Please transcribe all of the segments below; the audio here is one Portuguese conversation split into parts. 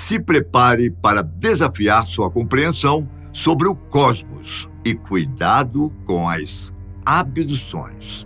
se prepare para desafiar sua compreensão sobre o cosmos e cuidado com as abduções.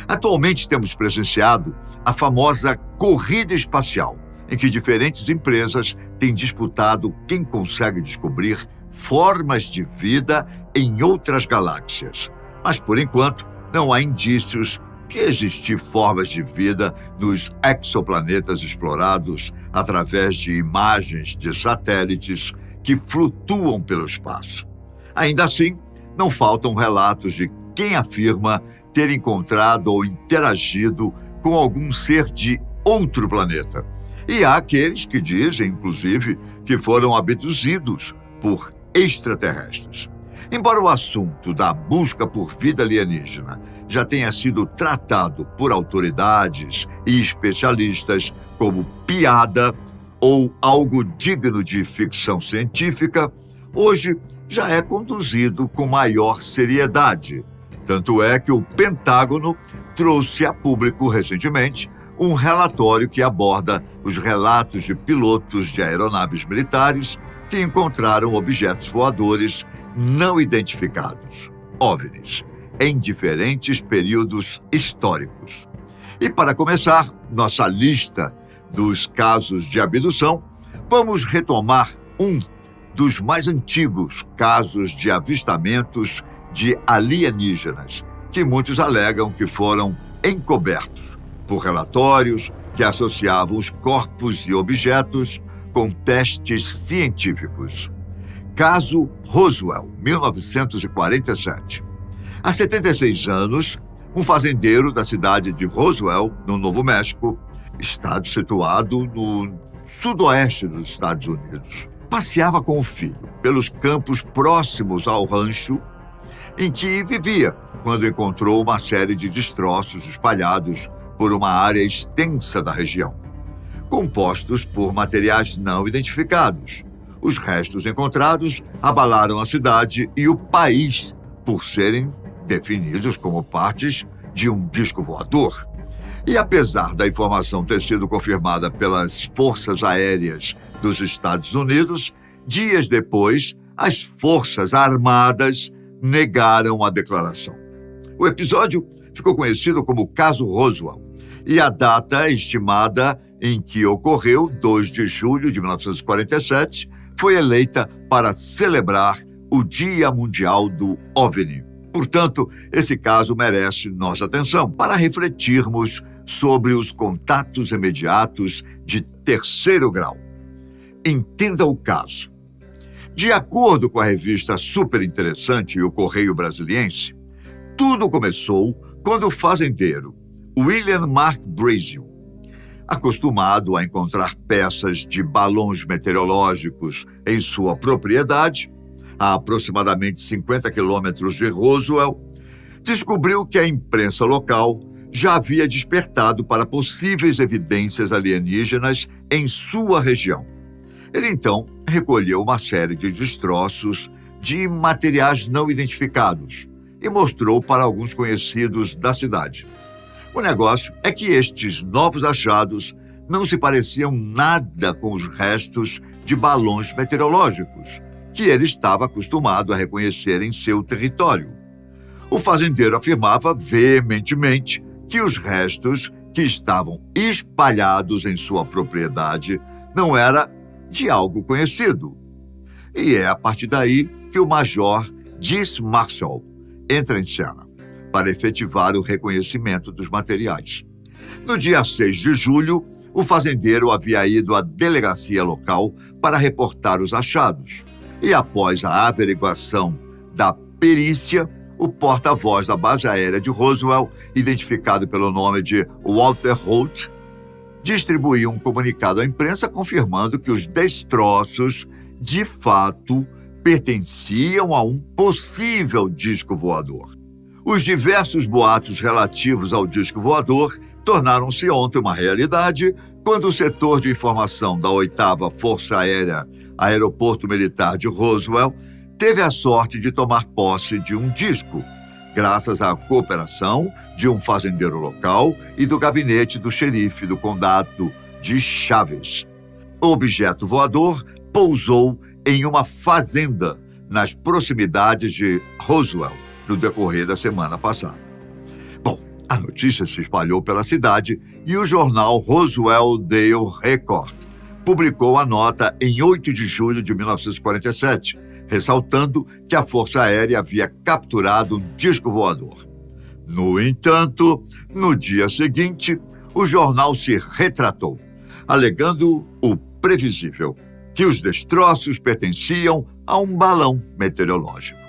Atualmente temos presenciado a famosa corrida espacial, em que diferentes empresas têm disputado quem consegue descobrir formas de vida em outras galáxias. Mas, por enquanto, não há indícios de existir formas de vida nos exoplanetas explorados através de imagens de satélites que flutuam pelo espaço. Ainda assim, não faltam relatos de quem afirma ter encontrado ou interagido com algum ser de outro planeta. E há aqueles que dizem, inclusive, que foram abduzidos por extraterrestres. Embora o assunto da busca por vida alienígena já tenha sido tratado por autoridades e especialistas como piada ou algo digno de ficção científica, hoje já é conduzido com maior seriedade. Tanto é que o Pentágono trouxe a público recentemente um relatório que aborda os relatos de pilotos de aeronaves militares que encontraram objetos voadores não identificados, OVNIs, em diferentes períodos históricos. E para começar nossa lista dos casos de abdução, vamos retomar um dos mais antigos casos de avistamentos de alienígenas, que muitos alegam que foram encobertos por relatórios que associavam os corpos e objetos com testes científicos. Caso Roswell, 1947. Há 76 anos, um fazendeiro da cidade de Roswell, no Novo México, estado situado no sudoeste dos Estados Unidos, passeava com o filho pelos campos próximos ao rancho em que vivia, quando encontrou uma série de destroços espalhados por uma área extensa da região, compostos por materiais não identificados. Os restos encontrados abalaram a cidade e o país por serem definidos como partes de um disco voador. E apesar da informação ter sido confirmada pelas Forças Aéreas dos Estados Unidos, dias depois, as Forças Armadas negaram a declaração. O episódio ficou conhecido como Caso Roswell, e a data estimada em que ocorreu, 2 de julho de 1947, foi eleita para celebrar o Dia Mundial do OVNI. Portanto, esse caso merece nossa atenção para refletirmos sobre os contatos imediatos de terceiro grau. Entenda o caso. De acordo com a revista Super Interessante e o Correio Brasiliense, tudo começou quando o fazendeiro William Mark Braziel, acostumado a encontrar peças de balões meteorológicos em sua propriedade, a aproximadamente 50 quilômetros de Roswell, descobriu que a imprensa local já havia despertado para possíveis evidências alienígenas em sua região. Ele então recolheu uma série de destroços de materiais não identificados e mostrou para alguns conhecidos da cidade. O negócio é que estes novos achados não se pareciam nada com os restos de balões meteorológicos que ele estava acostumado a reconhecer em seu território. O fazendeiro afirmava veementemente que os restos que estavam espalhados em sua propriedade não era de algo conhecido. E é a partir daí que o major Diss Marshall entra em cena para efetivar o reconhecimento dos materiais. No dia 6 de julho, o fazendeiro havia ido à delegacia local para reportar os achados. E após a averiguação da perícia, o porta-voz da base aérea de Roswell, identificado pelo nome de Walter Holt, distribuiu um comunicado à imprensa confirmando que os destroços, de fato, pertenciam a um possível disco voador. Os diversos boatos relativos ao disco voador tornaram-se ontem uma realidade quando o setor de informação da 8ª Força Aérea, Aeroporto Militar de Roswell, teve a sorte de tomar posse de um disco, graças à cooperação de um fazendeiro local e do gabinete do xerife do condado de Chaves. o objeto voador pousou em uma fazenda nas proximidades de Roswell no decorrer da semana passada. Bom, a notícia se espalhou pela cidade e o jornal Roswell Daily Record publicou a nota em 8 de julho de 1947, ressaltando que a Força Aérea havia capturado um disco voador. No entanto, no dia seguinte, o jornal se retratou, alegando o previsível, que os destroços pertenciam a um balão meteorológico.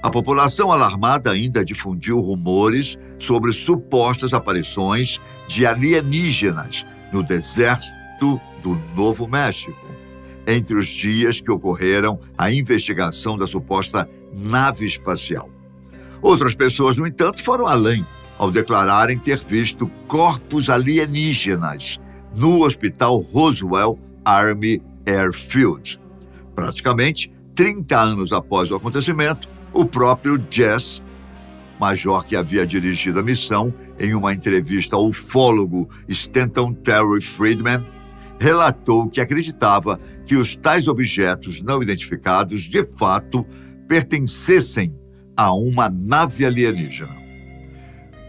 A população alarmada ainda difundiu rumores sobre supostas aparições de alienígenas no deserto do Novo México, entre os dias que ocorreram a investigação da suposta nave espacial. Outras pessoas, no entanto, foram além, ao declararem ter visto corpos alienígenas no Hospital Roswell Army Airfield. Praticamente 30 anos após o acontecimento, o próprio Jesse, major que havia dirigido a missão, em uma entrevista ao ufólogo Stanton Terry Friedman, relatou que acreditava que os tais objetos não identificados, de fato, pertencessem a uma nave alienígena.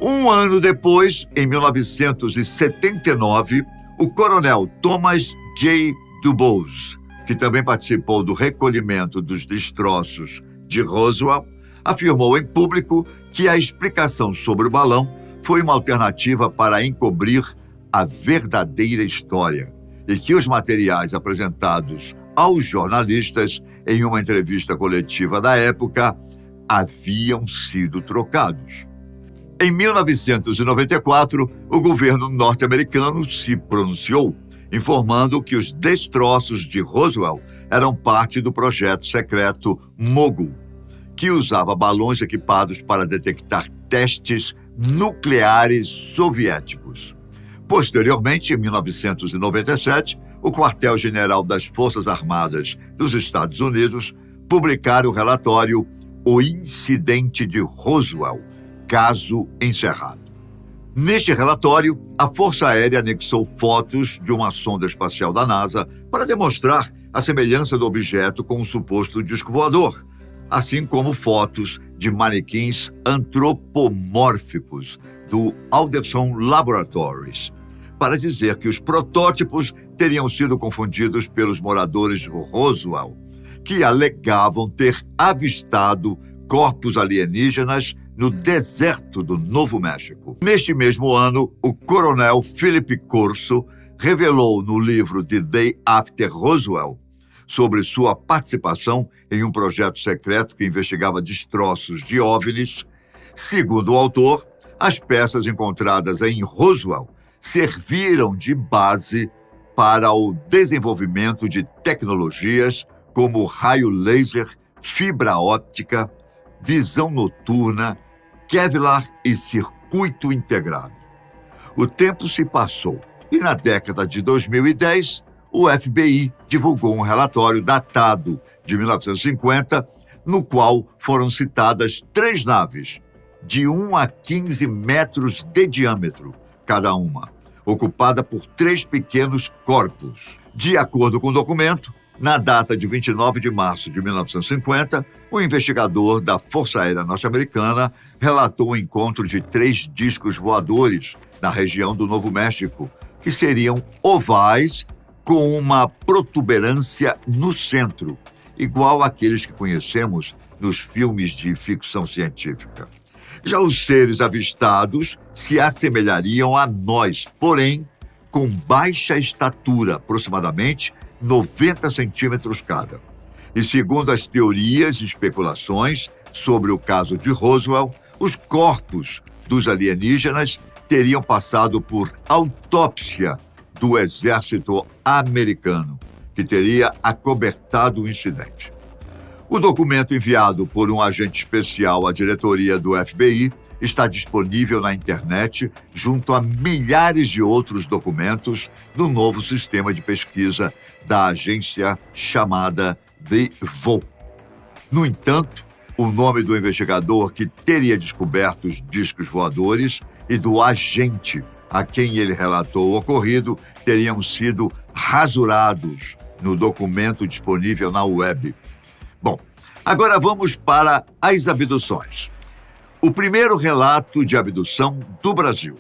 Um ano depois, em 1979, o coronel Thomas J. Dubose, que também participou do recolhimento dos destroços de Roswell, afirmou em público que a explicação sobre o balão foi uma alternativa para encobrir a verdadeira história e que os materiais apresentados aos jornalistas em uma entrevista coletiva da época haviam sido trocados. Em 1994, o governo norte-americano se pronunciou, informando que os destroços de Roswell eram parte do projeto secreto Mogul, que usava balões equipados para detectar testes nucleares soviéticos. Posteriormente, em 1997, o Quartel-General das Forças Armadas dos Estados Unidos publicara o relatório O Incidente de Roswell, Caso Encerrado. Neste relatório, a Força Aérea anexou fotos de uma sonda espacial da NASA para demonstrar a semelhança do objeto com um suposto disco voador, assim como fotos de manequins antropomórficos do Alderson Laboratories, para dizer que os protótipos teriam sido confundidos pelos moradores de Roswell, que alegavam ter avistado corpos alienígenas no deserto do Novo México. Neste mesmo ano, o coronel Philip Corso revelou no livro The Day After Roswell sobre sua participação em um projeto secreto que investigava destroços de OVNIs. Segundo o autor, as peças encontradas em Roswell serviram de base para o desenvolvimento de tecnologias como raio laser, fibra óptica, visão noturna, Kevlar e circuito integrado. O tempo se passou e, na década de 2010, o FBI divulgou um relatório datado de 1950, no qual foram citadas 3 naves, de 1 a 15 metros de diâmetro, cada uma, ocupada por 3 pequenos corpos. De acordo com o documento, na data de 29 de março de 1950, o investigador da Força Aérea Norte-Americana relatou o encontro de 3 discos voadores na região do Novo México, que seriam ovais com uma protuberância no centro, igual àqueles que conhecemos nos filmes de ficção científica. Já os seres avistados se assemelhariam a nós, porém, com baixa estatura, aproximadamente 90 centímetros cada. E segundo as teorias e especulações sobre o caso de Roswell, os corpos dos alienígenas teriam passado por autópsia do exército americano, que teria acobertado o incidente. O documento enviado por um agente especial à diretoria do FBI está disponível na internet junto a milhares de outros documentos do novo sistema de pesquisa da agência chamada The Vault. No entanto, o nome do investigador que teria descoberto os discos voadores e do agente a quem ele relatou o ocorrido teriam sido rasurados no documento disponível na web. Bom, agora vamos para as abduções. O primeiro relato de abdução do Brasil.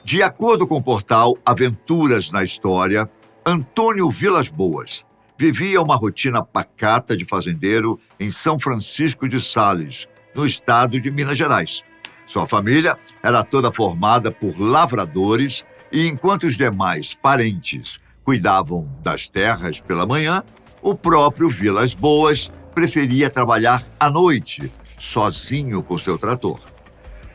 De acordo com o portal Aventuras na História, Antônio Vilas Boas vivia uma rotina pacata de fazendeiro em São Francisco de Sales, no estado de Minas Gerais. Sua família era toda formada por lavradores e, enquanto os demais parentes cuidavam das terras pela manhã, o próprio Vilas Boas preferia trabalhar à noite, sozinho com seu trator.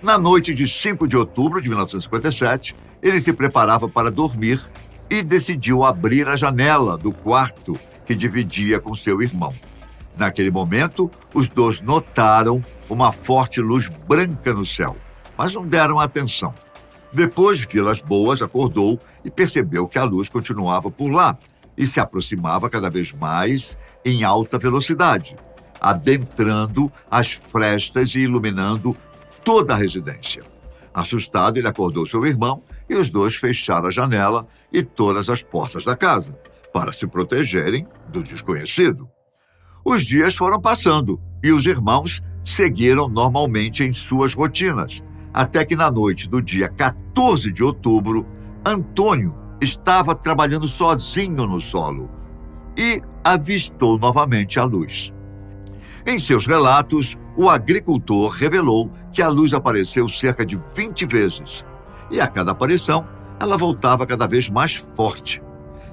Na noite de 5 de outubro de 1957, ele se preparava para dormir e decidiu abrir a janela do quarto que dividia com seu irmão. Naquele momento, os dois notaram uma forte luz branca no céu, mas não deram atenção. Depois, Vilas Boas acordou e percebeu que a luz continuava por lá e se aproximava cada vez mais em alta velocidade, adentrando as frestas e iluminando toda a residência. Assustado, ele acordou seu irmão e os dois fecharam a janela e todas as portas da casa, para se protegerem do desconhecido. Os dias foram passando e os irmãos seguiram normalmente em suas rotinas, até que na noite do dia 14 de outubro, Antônio estava trabalhando sozinho no solo e avistou novamente a luz. Em seus relatos, o agricultor revelou que a luz apareceu cerca de 20 vezes e a cada aparição ela voltava cada vez mais forte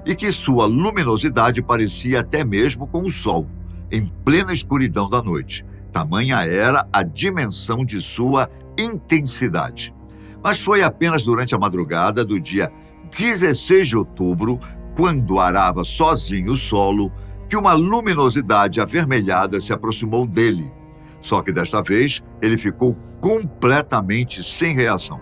e que sua luminosidade parecia até mesmo com o sol, em plena escuridão da noite. Tamanha era a dimensão de sua intensidade. Mas foi apenas durante a madrugada do dia 16 de outubro, quando arava sozinho o solo, que uma luminosidade avermelhada se aproximou dele. Só que desta vez ele ficou completamente sem reação,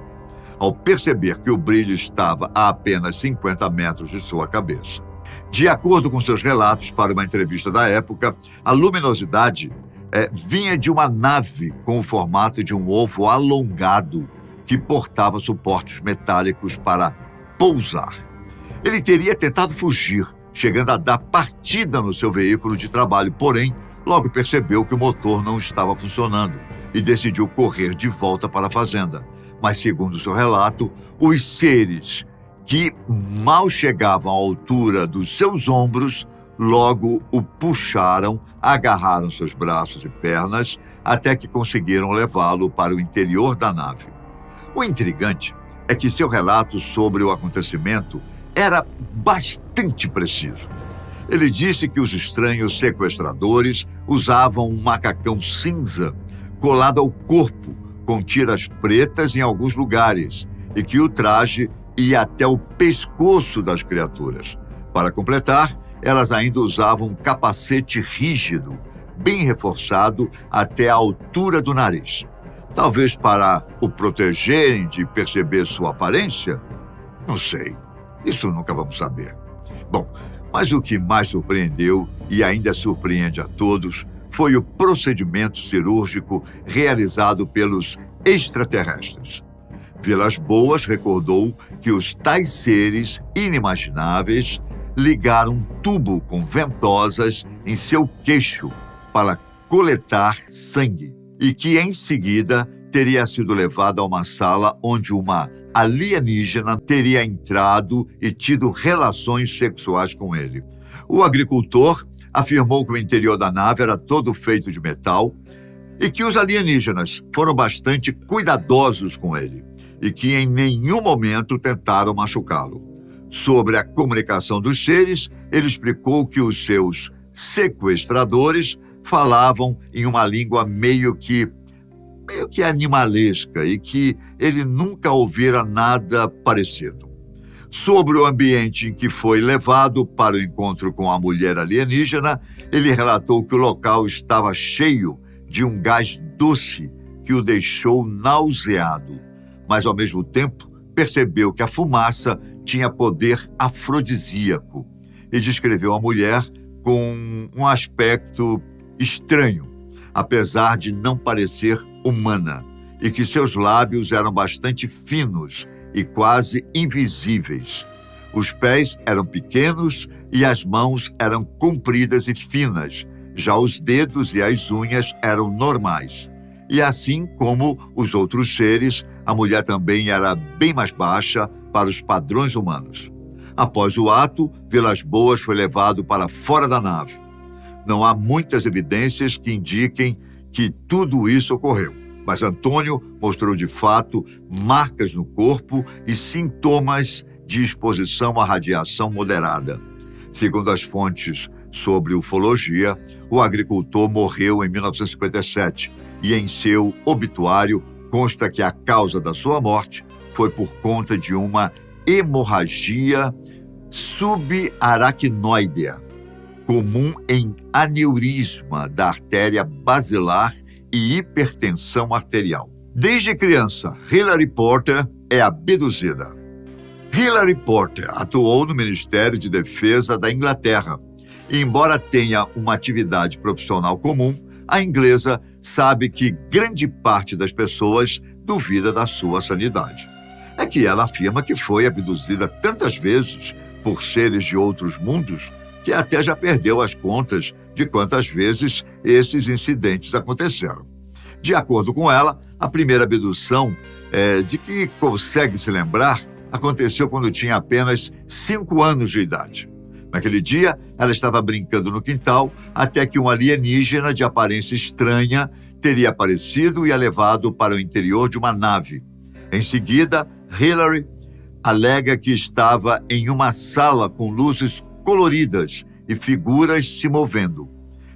ao perceber que o brilho estava a apenas 50 metros de sua cabeça. De acordo com seus relatos para uma entrevista da época, a luminosidade vinha de uma nave com o formato de um ovo alongado que portava suportes metálicos para pousar. Ele teria tentado fugir, chegando a dar partida no seu veículo de trabalho, porém, logo percebeu que o motor não estava funcionando e decidiu correr de volta para a fazenda. Mas, segundo seu relato, os seres que mal chegavam à altura dos seus ombros logo o puxaram, agarraram seus braços e pernas até que conseguiram levá-lo para o interior da nave. O intrigante é que seu relato sobre o acontecimento era bastante preciso. Ele disse que os estranhos sequestradores usavam um macacão cinza colado ao corpo, com tiras pretas em alguns lugares, e que o traje ia até o pescoço das criaturas. Para completar, elas ainda usavam um capacete rígido, bem reforçado até a altura do nariz. Talvez para o protegerem de perceber sua aparência? Não sei. Isso nunca vamos saber. Bom, mas o que mais surpreendeu, e ainda surpreende a todos, foi o procedimento cirúrgico realizado pelos extraterrestres. Vilas Boas recordou que os tais seres inimagináveis ligaram um tubo com ventosas em seu queixo para coletar sangue e que, em seguida, teria sido levado a uma sala onde uma alienígena teria entrado e tido relações sexuais com ele. O agricultor afirmou que o interior da nave era todo feito de metal e que os alienígenas foram bastante cuidadosos com ele e que em nenhum momento tentaram machucá-lo. Sobre a comunicação dos seres, ele explicou que os seus sequestradores falavam em uma língua meio que animalesca e que ele nunca ouvira nada parecido. Sobre o ambiente em que foi levado para o encontro com a mulher alienígena, ele relatou que o local estava cheio de um gás doce que o deixou nauseado, mas ao mesmo tempo percebeu que a fumaça tinha poder afrodisíaco e descreveu a mulher com um aspecto estranho, apesar de não parecer humana, e que seus lábios eram bastante finos e quase invisíveis. Os pés eram pequenos e as mãos eram compridas e finas. Já os dedos e as unhas eram normais. E assim como os outros seres, a mulher também era bem mais baixa para os padrões humanos. Após o ato, Vilas-Boas foi levado para fora da nave. Não há muitas evidências que indiquem que tudo isso ocorreu, mas Antônio mostrou de fato marcas no corpo e sintomas de exposição à radiação moderada. Segundo as fontes sobre ufologia, o agricultor morreu em 1957 e em seu obituário consta que a causa da sua morte foi por conta de uma hemorragia subaracnoidea, comum em aneurisma da artéria basilar e hipertensão arterial. Desde criança, Hilary Porter é abduzida. Hilary Porter atuou no Ministério de Defesa da Inglaterra e, embora tenha uma atividade profissional comum, a inglesa sabe que grande parte das pessoas duvida da sua sanidade. É que ela afirma que foi abduzida tantas vezes por seres de outros mundos que até já perdeu as contas de quantas vezes esses incidentes aconteceram. De acordo com ela, a primeira abdução, de que consegue se lembrar, aconteceu quando tinha apenas 5 anos de idade. Naquele dia, ela estava brincando no quintal até que um alienígena de aparência estranha teria aparecido e a levado para o interior de uma nave. Em seguida, Hilary alega que estava em uma sala com luzes coloridas e figuras se movendo.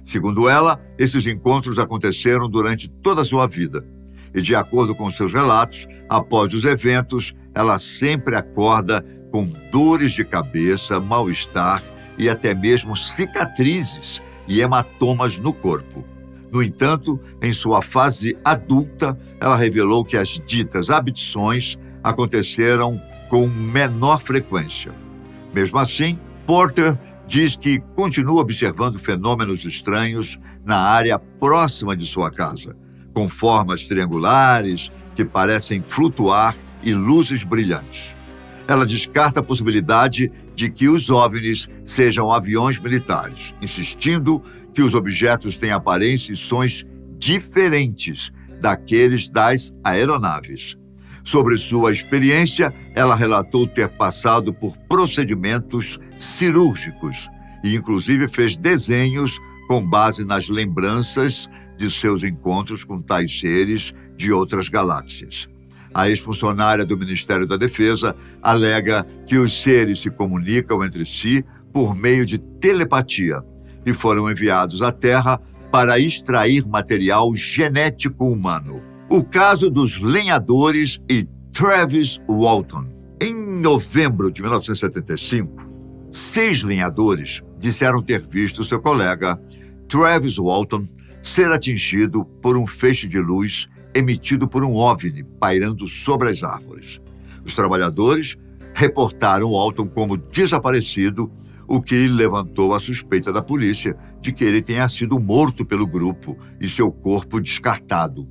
Segundo ela, esses encontros aconteceram durante toda a sua vida. E, de acordo com seus relatos, após os eventos, ela sempre acorda com dores de cabeça, mal-estar e até mesmo cicatrizes e hematomas no corpo. No entanto, em sua fase adulta, ela revelou que as ditas abduções aconteceram com menor frequência. Mesmo assim, Porter diz que continua observando fenômenos estranhos na área próxima de sua casa, com formas triangulares que parecem flutuar e luzes brilhantes. Ela descarta a possibilidade de que os OVNIs sejam aviões militares, insistindo que os objetos têm aparência e sons diferentes daqueles das aeronaves. Sobre sua experiência, ela relatou ter passado por procedimentos cirúrgicos e, inclusive, fez desenhos com base nas lembranças de seus encontros com tais seres de outras galáxias. A ex-funcionária do Ministério da Defesa alega que os seres se comunicam entre si por meio de telepatia e foram enviados à Terra para extrair material genético humano. O caso dos lenhadores e Travis Walton. Em novembro de 1975, 6 lenhadores disseram ter visto seu colega Travis Walton ser atingido por um feixe de luz emitido por um OVNI pairando sobre as árvores. Os trabalhadores reportaram Walton como desaparecido, o que levantou a suspeita da polícia de que ele tenha sido morto pelo grupo e seu corpo descartado.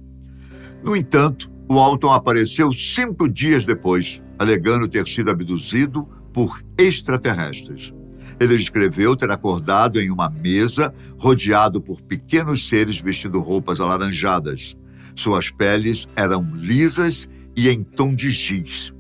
No entanto, Walton apareceu 5 dias depois, alegando ter sido abduzido por extraterrestres. Ele descreveu ter acordado em uma mesa rodeado por pequenos seres vestindo roupas alaranjadas. Suas peles eram lisas e em tom de giz,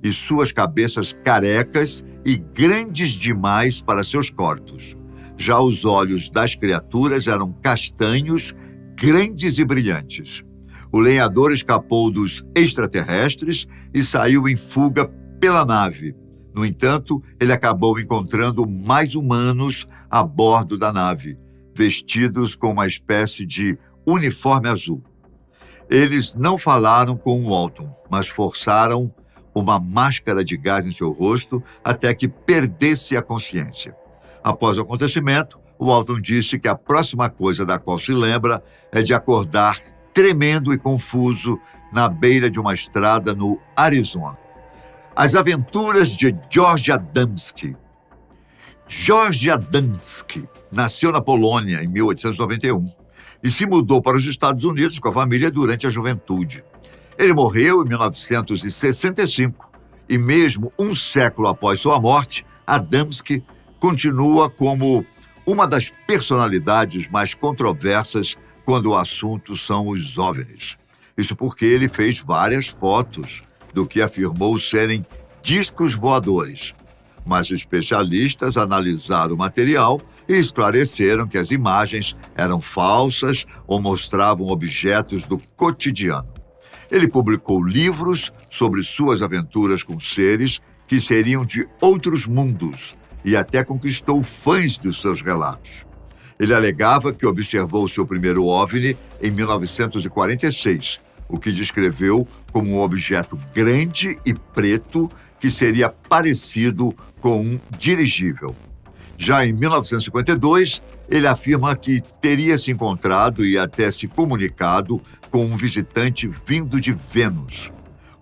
e suas cabeças carecas e grandes demais para seus corpos. Já os olhos das criaturas eram castanhos, grandes e brilhantes. O lenhador escapou dos extraterrestres e saiu em fuga pela nave. No entanto, ele acabou encontrando mais humanos a bordo da nave, vestidos com uma espécie de uniforme azul. Eles não falaram com Walton, mas forçaram uma máscara de gás em seu rosto até que perdesse a consciência. Após o acontecimento, Walton disse que a próxima coisa da qual se lembra é de acordar tremendo e confuso na beira de uma estrada no Arizona. As aventuras de George Adamski. George Adamski nasceu na Polônia em 1891 e se mudou para os Estados Unidos com a família durante a juventude. Ele morreu em 1965 E mesmo um século após sua morte, Adamski continua como uma das personalidades mais controversas quando o assunto são os OVNIs. Isso porque ele fez várias fotos do que afirmou serem discos voadores. Mas especialistas analisaram o material e esclareceram que as imagens eram falsas ou mostravam objetos do cotidiano. Ele publicou livros sobre suas aventuras com seres que seriam de outros mundos e até conquistou fãs dos seus relatos. Ele alegava que observou seu primeiro OVNI em 1946, o que descreveu como um objeto grande e preto que seria parecido com um dirigível. Já em 1952, ele afirma que teria se encontrado e até se comunicado com um visitante vindo de Vênus.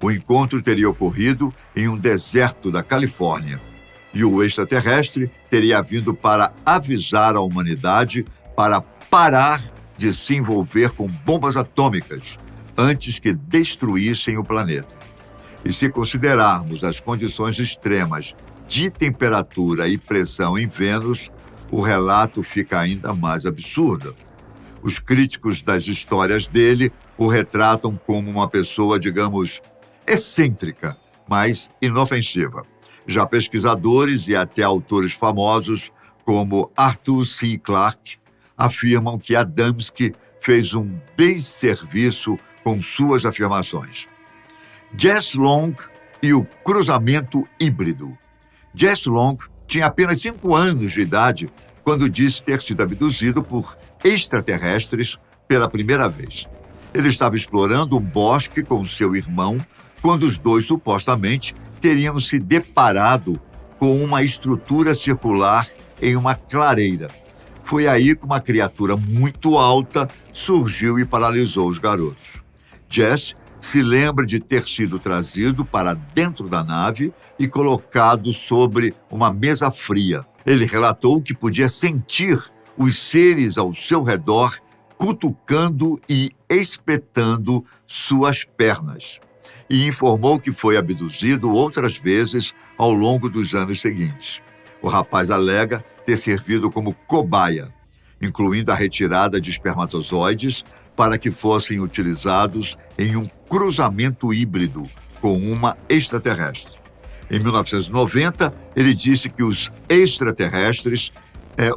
O encontro teria ocorrido em um deserto da Califórnia e o extraterrestre teria vindo para avisar a humanidade para parar de se envolver com bombas atômicas antes que destruíssem o planeta. E se considerarmos as condições extremas de temperatura e pressão em Vênus, o relato fica ainda mais absurdo. Os críticos das histórias dele o retratam como uma pessoa, digamos, excêntrica, mas inofensiva. Já pesquisadores e até autores famosos, como Arthur C. Clarke, afirmam que Adamski fez um desserviço com suas afirmações. Jess Long e o cruzamento híbrido. Jess Long tinha apenas 5 anos de idade quando disse ter sido abduzido por extraterrestres pela primeira vez. Ele estava explorando um bosque com seu irmão quando os dois supostamente teriam se deparado com uma estrutura circular em uma clareira. Foi aí que uma criatura muito alta surgiu e paralisou os garotos. Jess se lembra de ter sido trazido para dentro da nave e colocado sobre uma mesa fria. Ele relatou que podia sentir os seres ao seu redor cutucando e espetando suas pernas. E informou que foi abduzido outras vezes ao longo dos anos seguintes. O rapaz alega ter servido como cobaia, incluindo a retirada de espermatozoides para que fossem utilizados em um cruzamento híbrido com uma extraterrestre. Em 1990, ele disse que os extraterrestres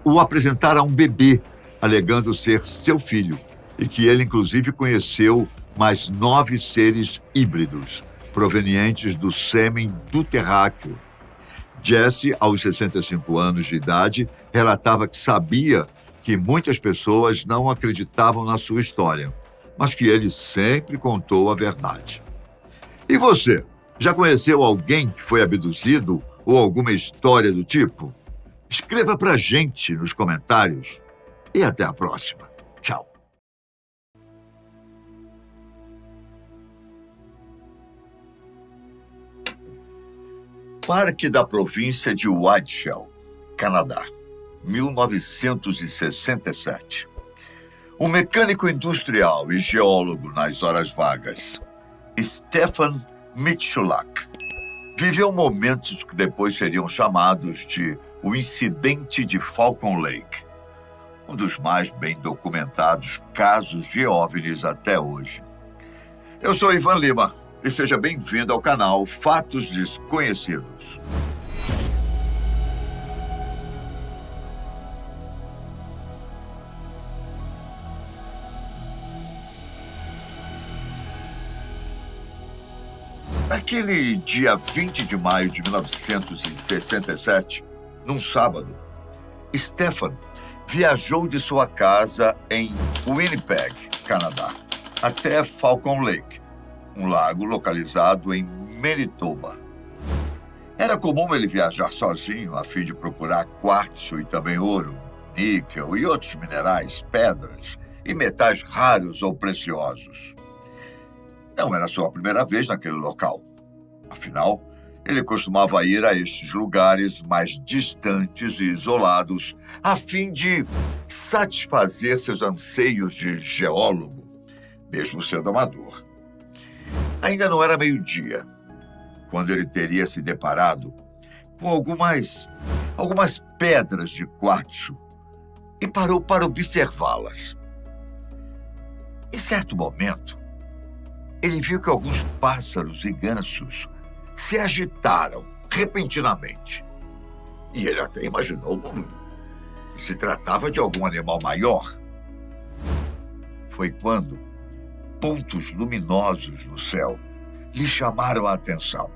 o apresentaram a um bebê, alegando ser seu filho, e que ele, inclusive, conheceu mais 9 seres híbridos, provenientes do sêmen do terráqueo. Jesse, aos 65 anos de idade, relatava que sabia que muitas pessoas não acreditavam na sua história, mas que ele sempre contou a verdade. E você? Já conheceu alguém que foi abduzido ou alguma história do tipo? Escreva pra gente nos comentários e até a próxima. Tchau. Parque da província de Whiteshell, Canadá, 1967. Um mecânico industrial e geólogo nas horas vagas, Stefan Michalak, viveu momentos que depois seriam chamados de o incidente de Falcon Lake, um dos mais bem documentados casos de OVNIs até hoje. Eu sou Ivan Lima e seja bem-vindo ao canal Fatos Desconhecidos. Naquele dia 20 de maio de 1967, num sábado, Stefan viajou de sua casa em Winnipeg, Canadá, até Falcon Lake, um lago localizado em Manitoba. Era comum ele viajar sozinho a fim de procurar quartzo e também ouro, níquel e outros minerais, pedras e metais raros ou preciosos. Não era sua primeira vez naquele local. Afinal, ele costumava ir a estes lugares mais distantes e isolados a fim de satisfazer seus anseios de geólogo, mesmo sendo amador. Ainda não era meio-dia, quando ele teria se deparado com algumas pedras de quartzo e parou para observá-las. Em certo momento, ele viu que alguns pássaros e gansos se agitaram repentinamente. E ele até imaginou que se tratava de algum animal maior. Foi quando pontos luminosos no céu lhe chamaram a atenção.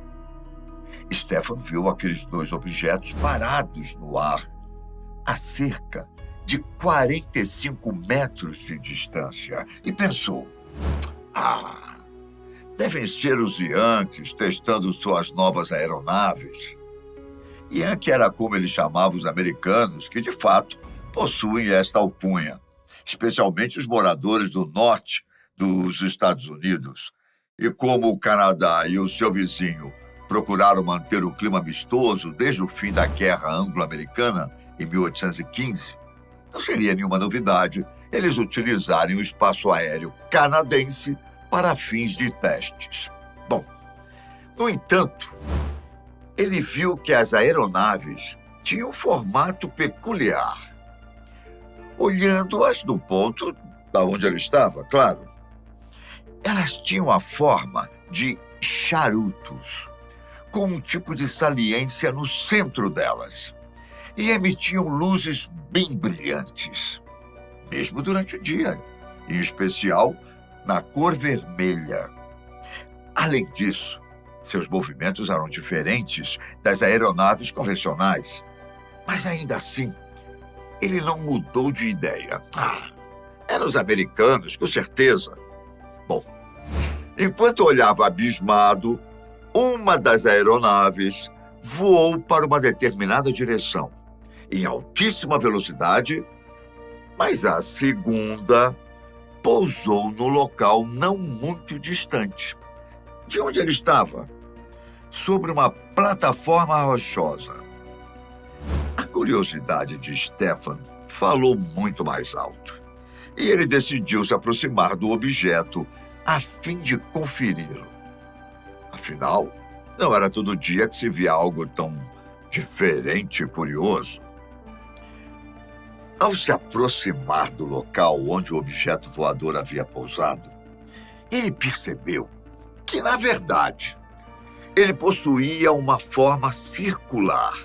Stefan viu aqueles dois objetos parados no ar a cerca de 45 metros de distância e pensou: devem ser os Yankees testando suas novas aeronaves. Yankee era como ele chamava os americanos, que de fato possuem esta alcunha, especialmente os moradores do norte dos Estados Unidos. E como o Canadá e o seu vizinho procuraram manter o clima amistoso desde o fim da Guerra Anglo-Americana, em 1815, não seria nenhuma novidade eles utilizarem o espaço aéreo canadense para fins de testes. Bom, no entanto, ele viu que as aeronaves tinham um formato peculiar. Olhando-as do ponto da onde ele estava, claro, elas tinham a forma de charutos, com um tipo de saliência no centro delas, e emitiam luzes bem brilhantes, mesmo durante o dia, em especial na cor vermelha. Além disso, seus movimentos eram diferentes das aeronaves convencionais, mas ainda assim, ele não mudou de ideia. Eram os americanos, com certeza. Bom, enquanto olhava abismado, uma das aeronaves voou para uma determinada direção, em altíssima velocidade, mas a segunda pousou no local não muito distante de onde ele estava, sobre uma plataforma rochosa. A curiosidade de Stefan falou muito mais alto, e ele decidiu se aproximar do objeto a fim de conferi-lo. Afinal, não era todo dia que se via algo tão diferente e curioso. Ao se aproximar do local onde o objeto voador havia pousado, ele percebeu que, na verdade, ele possuía uma forma circular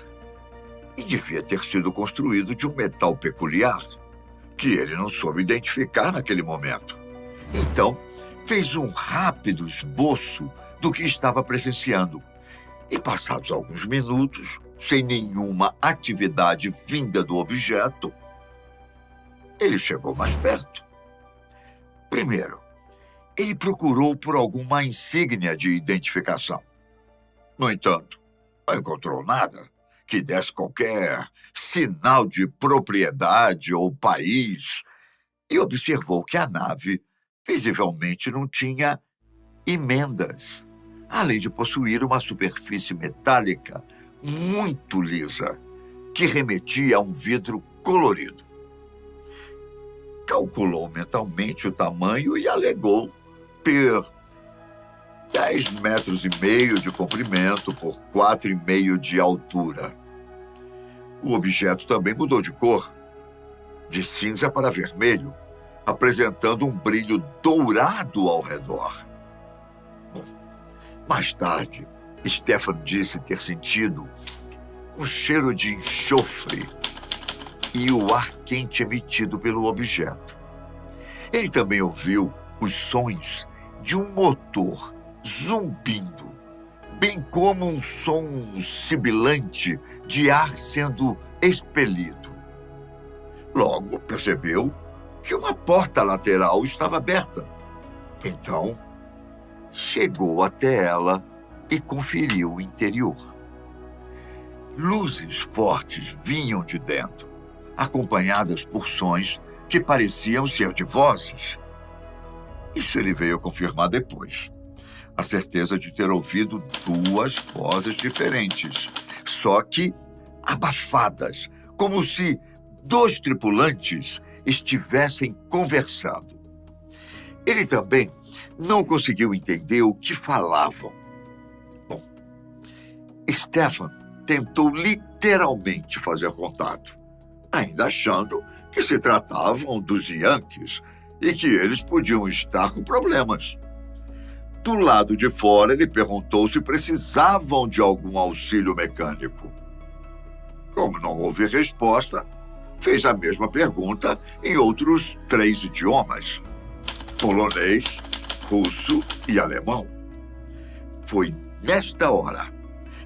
e devia ter sido construído de um metal peculiar que ele não soube identificar naquele momento. Então, fez um rápido esboço do que estava presenciando e, passados alguns minutos, sem nenhuma atividade vinda do objeto, ele chegou mais perto. Primeiro, ele procurou por alguma insígnia de identificação. No entanto, não encontrou nada que desse qualquer sinal de propriedade ou país e observou que a nave visivelmente não tinha emendas, além de possuir uma superfície metálica muito lisa, que remetia a um vidro colorido. Calculou mentalmente o tamanho e alegou ter 10,5 metros de comprimento por 4,5 de altura. O objeto também mudou de cor, de cinza para vermelho, apresentando um brilho dourado ao redor. Bom, mais tarde, Stefan disse ter sentido um cheiro de enxofre e o ar quente emitido pelo objeto. Ele também ouviu os sons de um motor zumbindo, bem como um som sibilante de ar sendo expelido. Logo percebeu que uma porta lateral estava aberta. Então, chegou até ela e conferiu o interior. Luzes fortes vinham de dentro, acompanhadas por sons que pareciam ser de vozes. Isso ele veio confirmar depois. A certeza de ter ouvido 2 vozes diferentes, só que abafadas, como se 2 tripulantes estivessem conversando. Ele também não conseguiu entender o que falavam. Bom, Stefan tentou literalmente fazer contato, ainda achando que se tratavam dos Yankees e que eles podiam estar com problemas. Do lado de fora, ele perguntou se precisavam de algum auxílio mecânico. Como não houve resposta, fez a mesma pergunta em outros 3 idiomas: polonês, russo e alemão. Foi nesta hora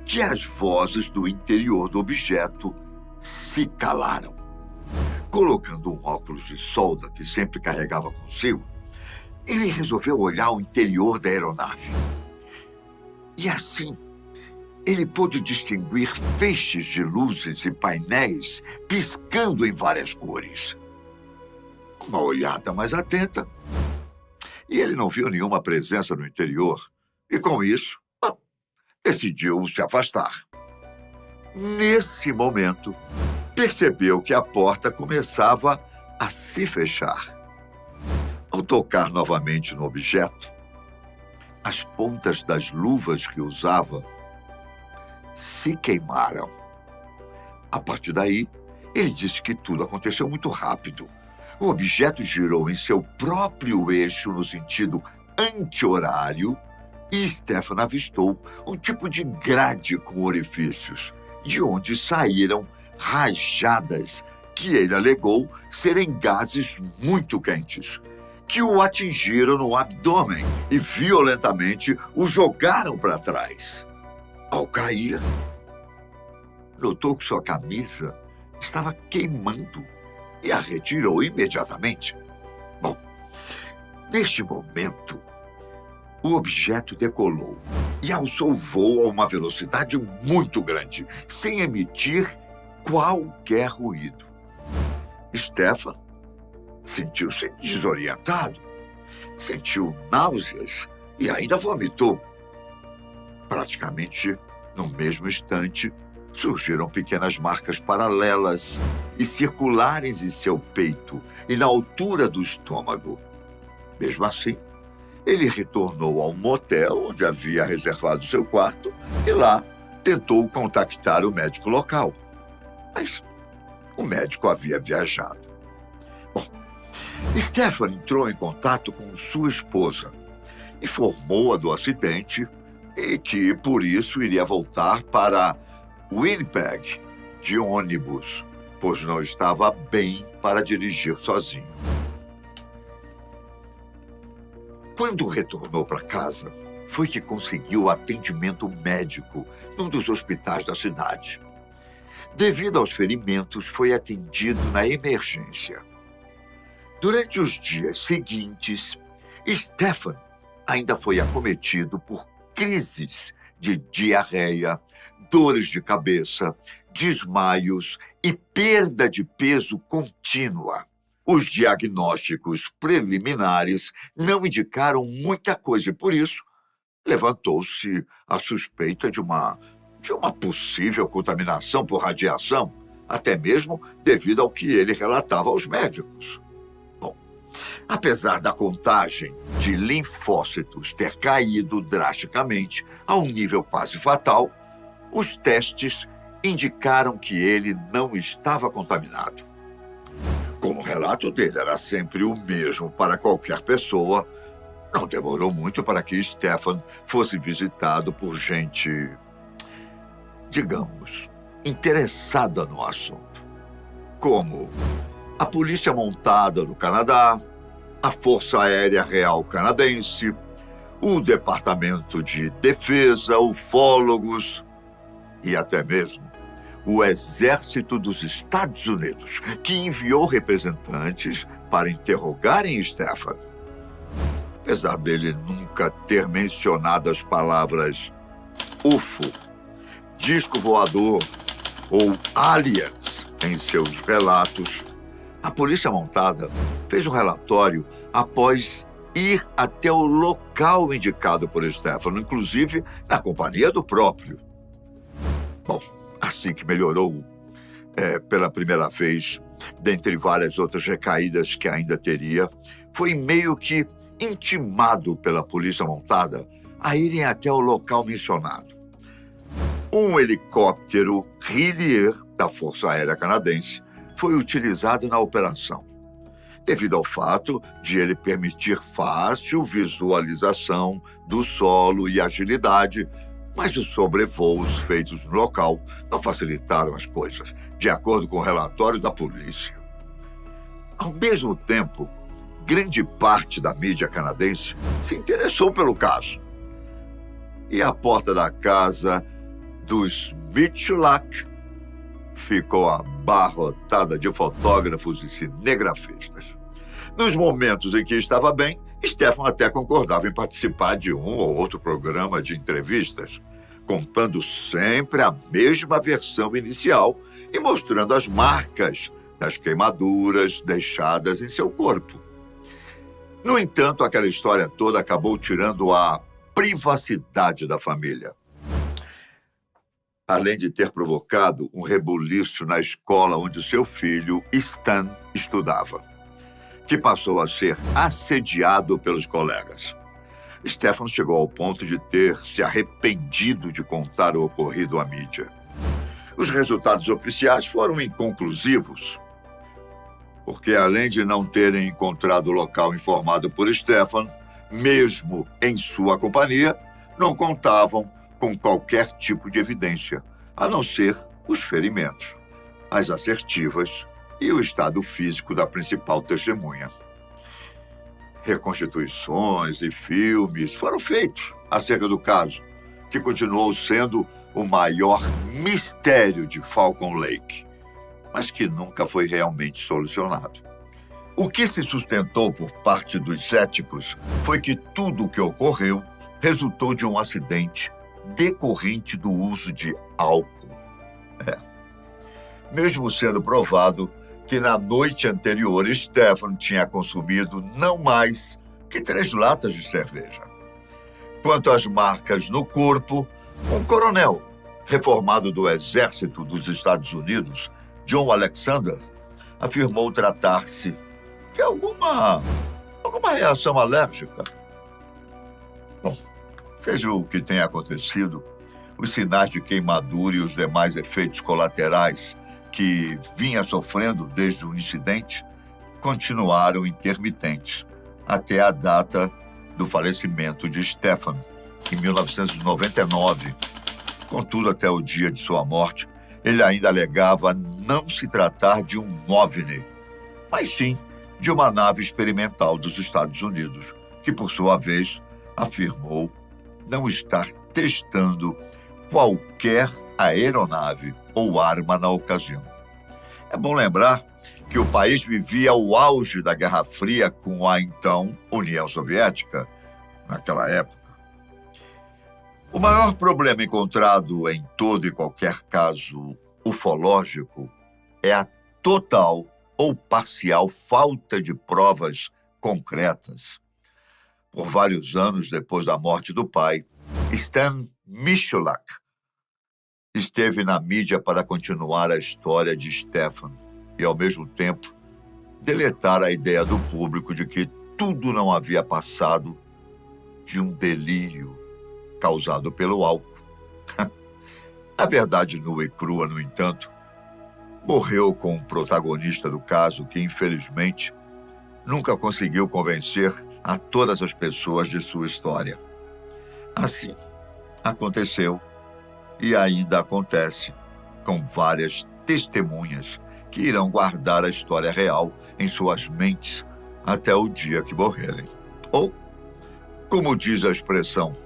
que as vozes do interior do objeto se calaram. Colocando um óculos de solda que sempre carregava consigo, ele resolveu olhar o interior da aeronave. E assim, ele pôde distinguir feixes de luzes e painéis piscando em várias cores. Uma olhada mais atenta, e ele não viu nenhuma presença no interior, e com isso, decidiu se afastar. Nesse momento, percebeu que a porta começava a se fechar. Ao tocar novamente no objeto, as pontas das luvas que usava se queimaram. A partir daí, ele disse que tudo aconteceu muito rápido. O objeto girou em seu próprio eixo no sentido anti-horário e Stefan avistou um tipo de grade com orifícios, de onde saíram rajadas que ele alegou serem gases muito quentes, que o atingiram no abdômen e violentamente o jogaram para trás. Ao cair, notou que sua camisa estava queimando e a retirou imediatamente. Bom, neste momento, o objeto decolou e alçou o voo a uma velocidade muito grande, sem emitir qualquer ruído. Stefan sentiu-se desorientado, sentiu náuseas e ainda vomitou. Praticamente no mesmo instante, surgiram pequenas marcas paralelas e circulares em seu peito e na altura do estômago. Mesmo assim, ele retornou ao motel onde havia reservado seu quarto e lá tentou contactar o médico local. Mas o médico havia viajado. Bom, Stefan entrou em contato com sua esposa, informou-a do acidente e que, por isso, iria voltar para Winnipeg de ônibus, pois não estava bem para dirigir sozinho. Quando retornou para casa, foi que conseguiu atendimento médico num dos hospitais da cidade. Devido aos ferimentos, foi atendido na emergência. Durante os dias seguintes, Stefan ainda foi acometido por crises de diarreia, dores de cabeça, desmaios e perda de peso contínua. Os diagnósticos preliminares não indicaram muita coisa e, por isso, levantou-se a suspeita de uma possível contaminação por radiação, até mesmo devido ao que ele relatava aos médicos. Bom, apesar da contagem de linfócitos ter caído drasticamente a um nível quase fatal, os testes indicaram que ele não estava contaminado. Como o relato dele era sempre o mesmo para qualquer pessoa, não demorou muito para que Stefan fosse visitado por gente, digamos, interessada no assunto, como a Polícia Montada do Canadá, a Força Aérea Real Canadense, o Departamento de Defesa, ufólogos e até mesmo o Exército dos Estados Unidos, que enviou representantes para interrogarem Stefan. Apesar dele nunca ter mencionado as palavras UFO, disco voador ou aliens em seus relatos, a Polícia Montada fez um relatório após ir até o local indicado por Stefan, inclusive na companhia do próprio. Bom, assim que melhorou pela primeira vez, dentre várias outras recaídas que ainda teria, foi meio que intimado pela Polícia Montada a irem até o local mencionado. Um helicóptero Hillier da Força Aérea Canadense foi utilizado na operação, devido ao fato de ele permitir fácil visualização do solo e agilidade, mas os sobrevoos feitos no local não facilitaram as coisas, de acordo com o relatório da polícia. Ao mesmo tempo, grande parte da mídia canadense se interessou pelo caso. E a porta da casa dos Michalak ficou abarrotada de fotógrafos e cinegrafistas. Nos momentos em que estava bem, Stefan até concordava em participar de um ou outro programa de entrevistas, contando sempre a mesma versão inicial e mostrando as marcas das queimaduras deixadas em seu corpo. No entanto, aquela história toda acabou tirando a privacidade da família, além de ter provocado um rebuliço na escola onde seu filho, Stan, estudava, que passou a ser assediado pelos colegas. Stefan chegou ao ponto de ter se arrependido de contar o ocorrido à mídia. Os resultados oficiais foram inconclusivos, porque além de não terem encontrado o local informado por Stefan, mesmo em sua companhia, não contavam com qualquer tipo de evidência, a não ser os ferimentos, as assertivas e o estado físico da principal testemunha. Reconstituições e filmes foram feitos acerca do caso, que continuou sendo o maior mistério de Falcon Lake, mas que nunca foi realmente solucionado. O que se sustentou por parte dos céticos foi que tudo o que ocorreu resultou de um acidente decorrente do uso de álcool. Mesmo sendo provado que na noite anterior Stefan tinha consumido não mais que 3 latas de cerveja. Quanto às marcas no corpo, um coronel reformado do Exército dos Estados Unidos, John Alexander, afirmou tratar-se de alguma reação alérgica. Bom, seja o que tenha acontecido, os sinais de queimadura e os demais efeitos colaterais que vinha sofrendo desde o incidente continuaram intermitentes até a data do falecimento de Stefan, em 1999. Contudo, até o dia de sua morte, ele ainda alegava não se tratar de um OVNI, mas sim de uma nave experimental dos Estados Unidos, que, por sua vez, afirmou não estar testando qualquer aeronave ou arma na ocasião. É bom lembrar que o país vivia o auge da Guerra Fria com a então União Soviética, naquela época. O maior problema encontrado em todo e qualquer caso ufológico é a total ou parcial falta de provas concretas. Por vários anos depois da morte do pai, Stan Michalak esteve na mídia para continuar a história de Stefan e, ao mesmo tempo, deletar a ideia do público de que tudo não havia passado de um delírio causado pelo álcool. A verdade nua e crua, no entanto, morreu com o protagonista do caso que, infelizmente, nunca conseguiu convencer a todas as pessoas de sua história. Assim, aconteceu e ainda acontece com várias testemunhas que irão guardar a história real em suas mentes até o dia que morrerem. Ou, como diz a expressão,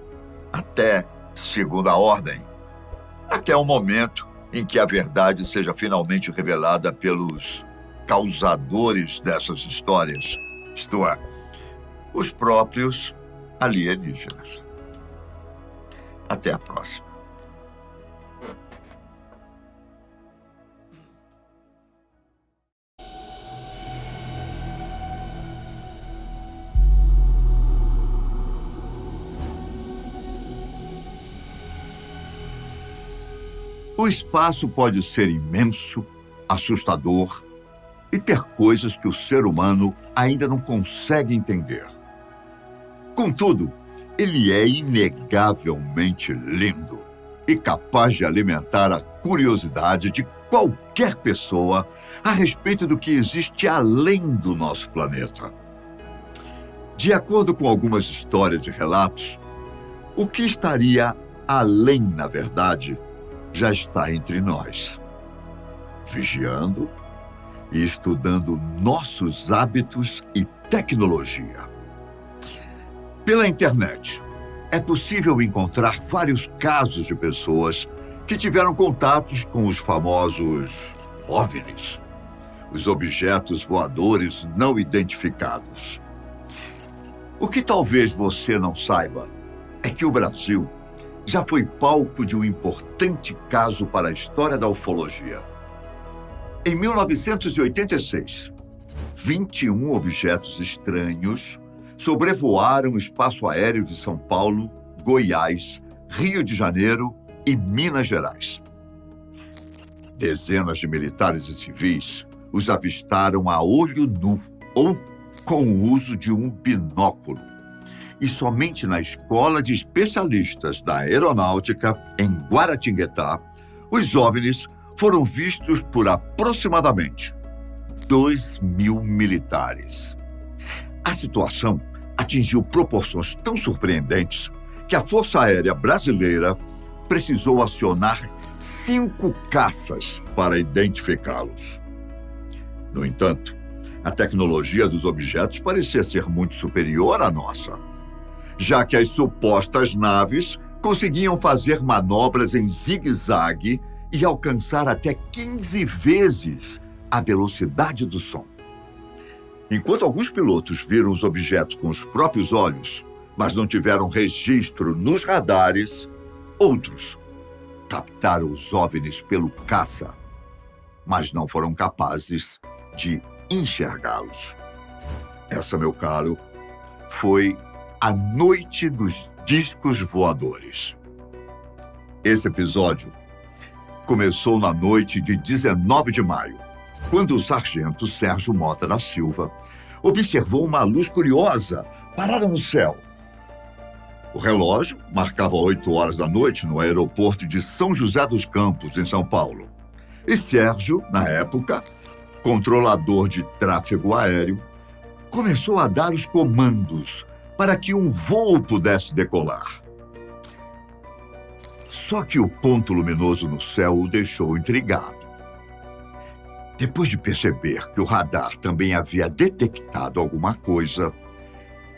até segunda ordem, até o momento em que a verdade seja finalmente revelada pelos causadores dessas histórias, isto é, os próprios alienígenas. Até a próxima. O espaço pode ser imenso, assustador e ter coisas que o ser humano ainda não consegue entender. Contudo, ele é inegavelmente lindo. e capaz de alimentar a curiosidade de qualquer pessoa a respeito do que existe além do nosso planeta. De acordo com algumas histórias e relatos, o que estaria além, na verdade, já está entre nós, vigiando e estudando nossos hábitos e tecnologia. Pela internet, é possível encontrar vários casos de pessoas que tiveram contatos com os famosos OVNIs, os objetos voadores não identificados. O que talvez você não saiba é que o Brasil já foi palco de um importante caso para a história da ufologia. Em 1986, 21 objetos estranhos sobrevoaram o espaço aéreo de São Paulo, Goiás, Rio de Janeiro e Minas Gerais. Dezenas de militares e civis os avistaram a olho nu ou com o uso de um binóculo. E somente na Escola de Especialistas da Aeronáutica, em Guaratinguetá, os OVNIs foram vistos por aproximadamente 2.000 militares. A situação atingiu proporções tão surpreendentes que a Força Aérea Brasileira precisou acionar 5 caças para identificá-los. No entanto, a tecnologia dos objetos parecia ser muito superior à nossa, já que as supostas naves conseguiam fazer manobras em zigue-zague e alcançar até 15 vezes a velocidade do som. Enquanto alguns pilotos viram os objetos com os próprios olhos, mas não tiveram registro nos radares, outros captaram os OVNIs pelo caça, mas não foram capazes de enxergá-los. Essa, meu caro, foi a Noite dos Discos Voadores. Esse episódio começou na noite de 19 de maio, quando o sargento Sérgio Mota da Silva observou uma luz curiosa parada no céu. O relógio marcava 8 horas da noite no aeroporto de São José dos Campos, em São Paulo. E Sérgio, na época, controlador de tráfego aéreo, começou a dar os comandos para que um voo pudesse decolar. Só que o ponto luminoso no céu o deixou intrigado. Depois de perceber que o radar também havia detectado alguma coisa,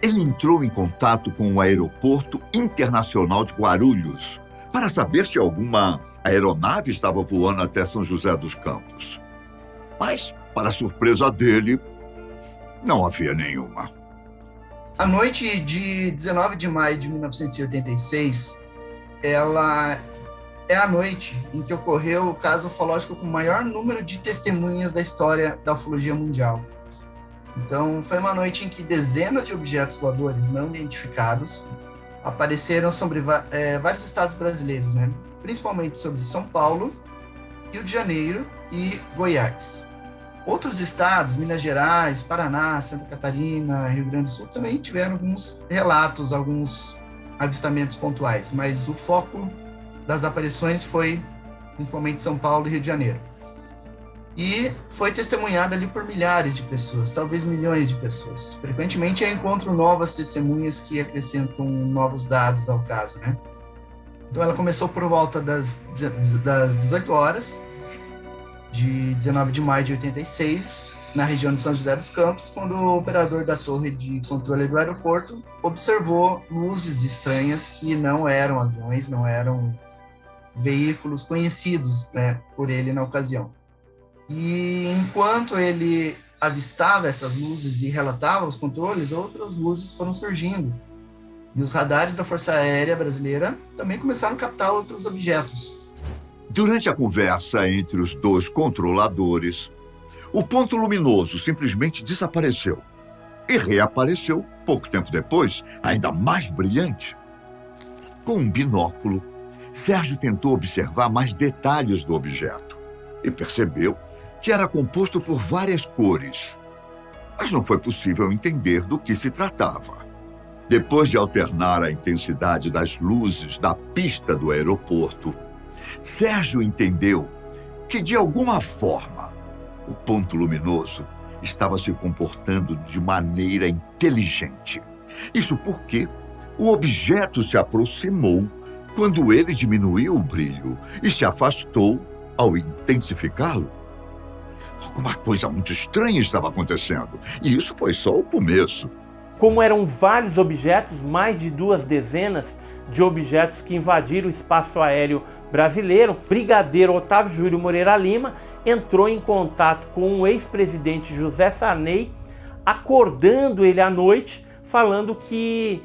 ele entrou em contato com o Aeroporto Internacional de Guarulhos para saber se alguma aeronave estava voando até São José dos Campos. Mas, para surpresa dele, não havia nenhuma. A noite de 19 de maio de 1986, ela é a noite em que ocorreu o caso ufológico com o maior número de testemunhas da história da ufologia mundial. Então, foi uma noite em que dezenas de objetos voadores não identificados apareceram sobre vários estados brasileiros, né? Principalmente sobre São Paulo, Rio de Janeiro e Goiás. Outros estados, Minas Gerais, Paraná, Santa Catarina, Rio Grande do Sul, também tiveram alguns relatos, alguns avistamentos pontuais, mas o foco das aparições foi principalmente São Paulo e Rio de Janeiro. E foi testemunhado ali por milhares de pessoas, talvez milhões de pessoas. Frequentemente eu encontro novas testemunhas que acrescentam novos dados ao caso, né? Então ela começou por volta das 18 horas, de 19 de maio de 86, na região de São José dos Campos, quando o operador da torre de controle do aeroporto observou luzes estranhas que não eram aviões, não eram veículos conhecidos, né, por ele na ocasião. E enquanto ele avistava essas luzes e relatava os controles, outras luzes foram surgindo. E os radares da Força Aérea Brasileira também começaram a captar outros objetos. Durante a conversa entre os dois controladores, o ponto luminoso simplesmente desapareceu e reapareceu pouco tempo depois, ainda mais brilhante. Com um binóculo, Sérgio tentou observar mais detalhes do objeto e percebeu que era composto por várias cores, mas não foi possível entender do que se tratava. Depois de alternar a intensidade das luzes da pista do aeroporto, Sérgio entendeu que, de alguma forma, o ponto luminoso estava se comportando de maneira inteligente. Isso porque o objeto se aproximou quando ele diminuiu o brilho e se afastou ao intensificá-lo. Alguma coisa muito estranha estava acontecendo, e isso foi só o começo. Como eram vários objetos, mais de 2 dezenas de objetos que invadiram o espaço aéreo brasileiro, o brigadeiro Otávio Júlio Moreira Lima entrou em contato com o ex-presidente José Sarney, acordando ele à noite, falando que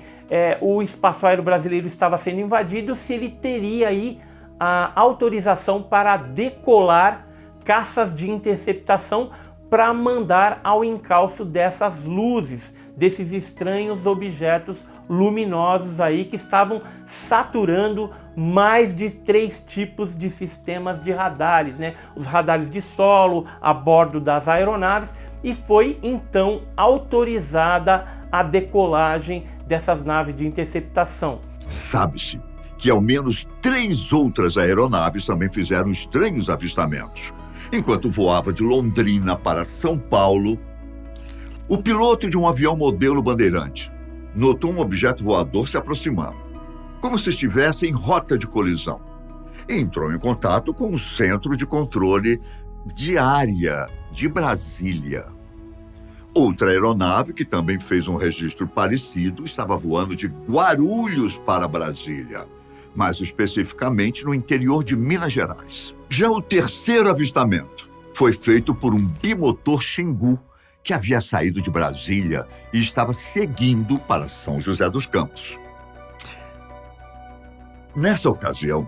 o espaço aéreo brasileiro estava sendo invadido, se ele teria aí a autorização para decolar caças de interceptação para mandar ao encalço dessas luzes, desses estranhos objetos luminosos aí que estavam saturando mais de 3 tipos de sistemas de radares, né? Os radares de solo a bordo das aeronaves, e foi então autorizada a decolagem dessas naves de interceptação. Sabe-se que ao menos 3 outras aeronaves também fizeram estranhos avistamentos. Enquanto voava de Londrina para São Paulo, o piloto de um avião modelo Bandeirante notou um objeto voador se aproximando, como se estivesse em rota de colisão, e entrou em contato com o Centro de Controle de Área de Brasília. Outra aeronave, que também fez um registro parecido, estava voando de Guarulhos para Brasília, mais especificamente no interior de Minas Gerais. Já o terceiro avistamento foi feito por um bimotor Xingu, que havia saído de Brasília e estava seguindo para São José dos Campos. Nessa ocasião,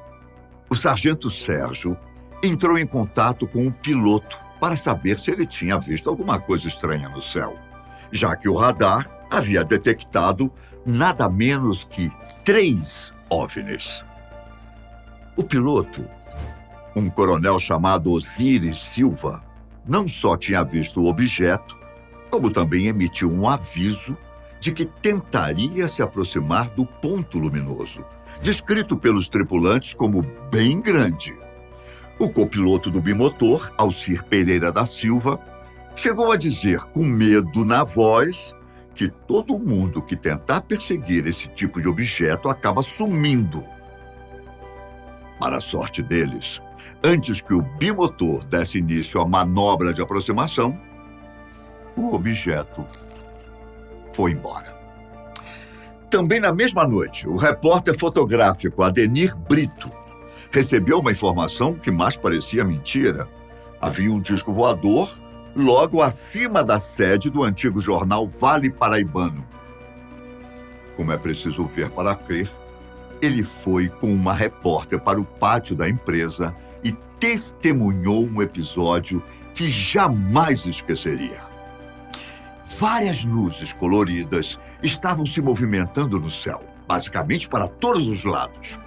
o sargento Sérgio entrou em contato com o piloto para saber se ele tinha visto alguma coisa estranha no céu, já que o radar havia detectado nada menos que 3 OVNIs. O piloto, um coronel chamado Osíris Silva, não só tinha visto o objeto, como também emitiu um aviso de que tentaria se aproximar do ponto luminoso, descrito pelos tripulantes como bem grande. O copiloto do bimotor, Alcir Pereira da Silva, chegou a dizer, com medo na voz, que todo mundo que tentar perseguir esse tipo de objeto acaba sumindo. Para a sorte deles, antes que o bimotor desse início à manobra de aproximação, o objeto foi embora. Também na mesma noite, o repórter fotográfico Adenir Brito recebeu uma informação que mais parecia mentira. Havia um disco voador logo acima da sede do antigo jornal Vale Paraibano. Como é preciso ver para crer, ele foi com uma repórter para o pátio da empresa e testemunhou um episódio que jamais esqueceria. Várias luzes coloridas estavam se movimentando no céu, basicamente para todos os lados.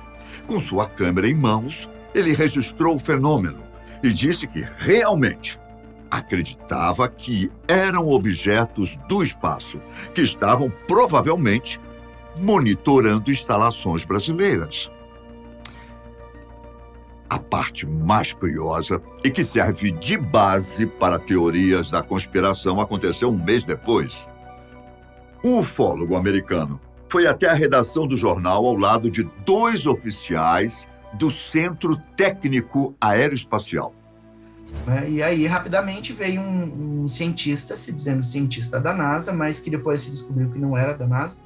Com sua câmera em mãos, ele registrou o fenômeno e disse que realmente acreditava que eram objetos do espaço, que estavam provavelmente monitorando instalações brasileiras. A parte mais curiosa e que serve de base para teorias da conspiração aconteceu um mês depois. Um ufólogo americano foi até a redação do jornal ao lado de 2 oficiais do Centro Técnico Aeroespacial. E aí, rapidamente, veio um cientista, se dizendo cientista da NASA, mas que depois se descobriu que não era da NASA.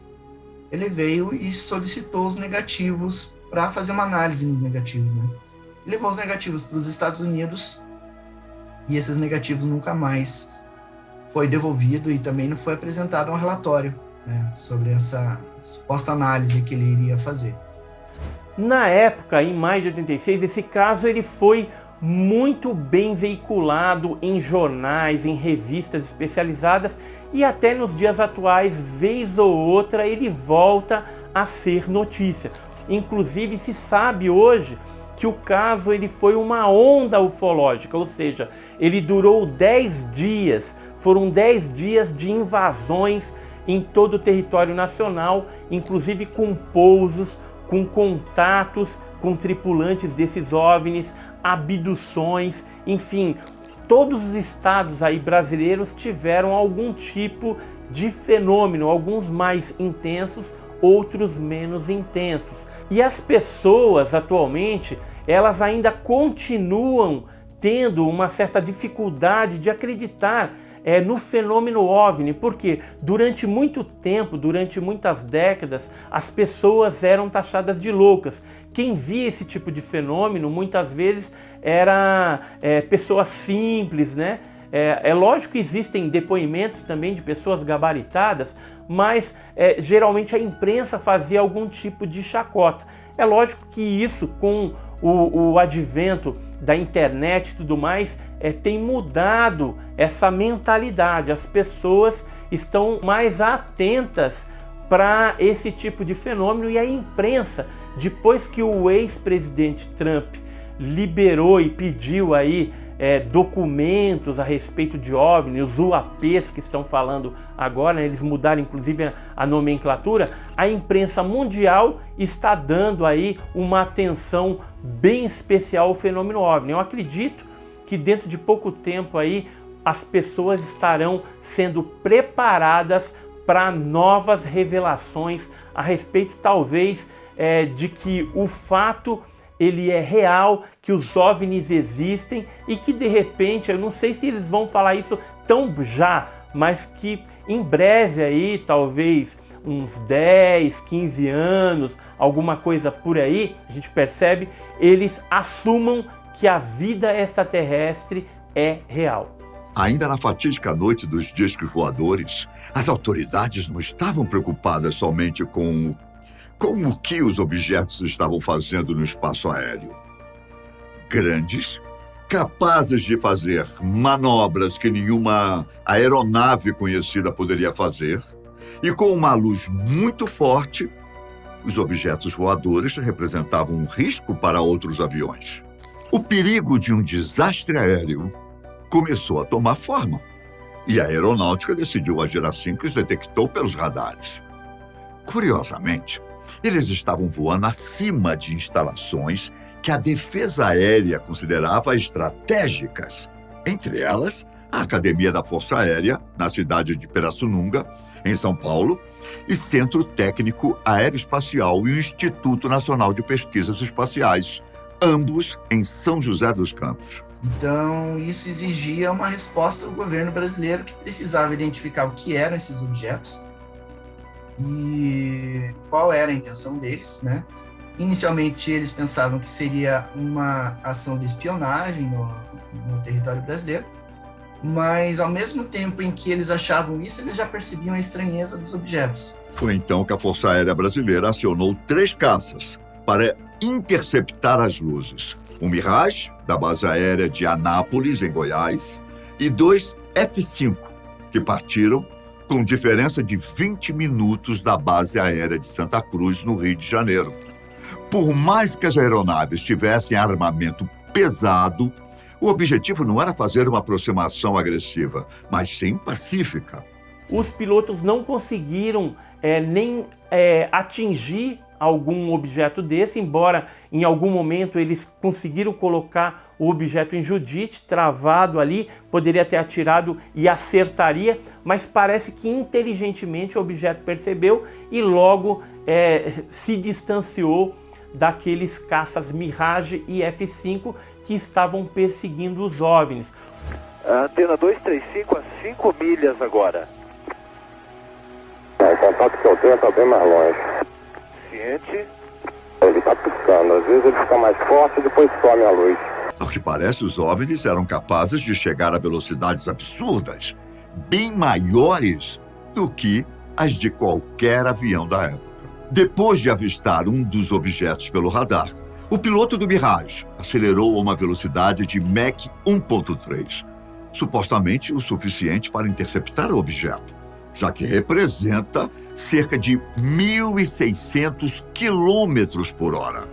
Ele veio e solicitou os negativos para fazer uma análise nos negativos, né? Ele levou os negativos para os Estados Unidos e esses negativos nunca mais foi devolvido e também não foi apresentado um relatório, né, sobre essa suposta análise que ele iria fazer. Na época, em maio de 86, esse caso ele foi muito bem veiculado em jornais, em revistas especializadas, e até nos dias atuais, vez ou outra, ele volta a ser notícia. Inclusive, se sabe hoje que o caso ele foi uma onda ufológica, ou seja, ele durou 10 dias, foram 10 dias de invasões em todo o território nacional, inclusive com pousos, com contatos com tripulantes desses OVNIs, abduções, enfim, todos os estados aí brasileiros tiveram algum tipo de fenômeno, alguns mais intensos, outros menos intensos. E as pessoas atualmente, elas ainda continuam tendo uma certa dificuldade de acreditar no fenômeno OVNI, porque durante muito tempo, durante muitas décadas, as pessoas eram taxadas de loucas. Quem via esse tipo de fenômeno muitas vezes era pessoas simples, né? É lógico que existem depoimentos também de pessoas gabaritadas, mas geralmente a imprensa fazia algum tipo de chacota. É lógico que isso, com o advento da internet e tudo mais, tem mudado essa mentalidade. As pessoas estão mais atentas para esse tipo de fenômeno, e a imprensa, depois que o ex-presidente Trump liberou e pediu aí documentos a respeito de OVNI, os UAPs que estão falando agora, né, eles mudaram inclusive a nomenclatura, a imprensa mundial está dando aí uma atenção bem especial ao fenômeno OVNI. Eu acredito que dentro de pouco tempo aí as pessoas estarão sendo preparadas para novas revelações a respeito, talvez, de que o fato ele é real, que os OVNIs existem e que de repente, eu não sei se eles vão falar isso tão já, mas que em breve aí, talvez uns 10, 15 anos, alguma coisa por aí, a gente percebe, eles assumam que a vida extraterrestre é real. Ainda na fatídica noite dos discos voadores, as autoridades não estavam preocupadas somente com o que os objetos estavam fazendo no espaço aéreo. Grandes, capazes de fazer manobras que nenhuma aeronave conhecida poderia fazer, e com uma luz muito forte, os objetos voadores representavam um risco para outros aviões. O perigo de um desastre aéreo começou a tomar forma, e a aeronáutica decidiu agir assim que os detectou pelos radares. Curiosamente, eles estavam voando acima de instalações que a defesa aérea considerava estratégicas, entre elas a Academia da Força Aérea, na cidade de Pirassununga, em São Paulo, e Centro Técnico Aeroespacial e o Instituto Nacional de Pesquisas Espaciais, ambos em São José dos Campos. Então, isso exigia uma resposta do governo brasileiro, que precisava identificar o que eram esses objetos e qual era a intenção deles, né? Inicialmente, eles pensavam que seria uma ação de espionagem no território brasileiro, mas ao mesmo tempo em que eles achavam isso, eles já percebiam a estranheza dos objetos. Foi então que a Força Aérea Brasileira acionou 3 caças para interceptar as luzes. Um Mirage, da base aérea de Anápolis, em Goiás, e 2 F-5, que partiram com diferença de 20 minutos da base aérea de Santa Cruz, no Rio de Janeiro. Por mais que as aeronaves tivessem armamento pesado, o objetivo não era fazer uma aproximação agressiva, mas sim pacífica. Os pilotos não conseguiram nem atingir algum objeto desse, embora em algum momento eles conseguiram colocar o objeto em Judite, travado ali, poderia ter atirado e acertaria, mas parece que inteligentemente o objeto percebeu e logo se distanciou daqueles caças Mirage e F-5 que estavam perseguindo os OVNIs. Antena 235 a 5 milhas agora. O contato que eu tenho está bem mais longe. Ciente. Ele está piscando, às vezes ele fica mais forte e depois some a luz. Ao que parece, os OVNIs eram capazes de chegar a velocidades absurdas, bem maiores do que as de qualquer avião da época. Depois de avistar um dos objetos pelo radar, o piloto do Mirage acelerou a uma velocidade de Mach 1.3, supostamente o suficiente para interceptar o objeto, já que representa cerca de 1.600 quilômetros por hora.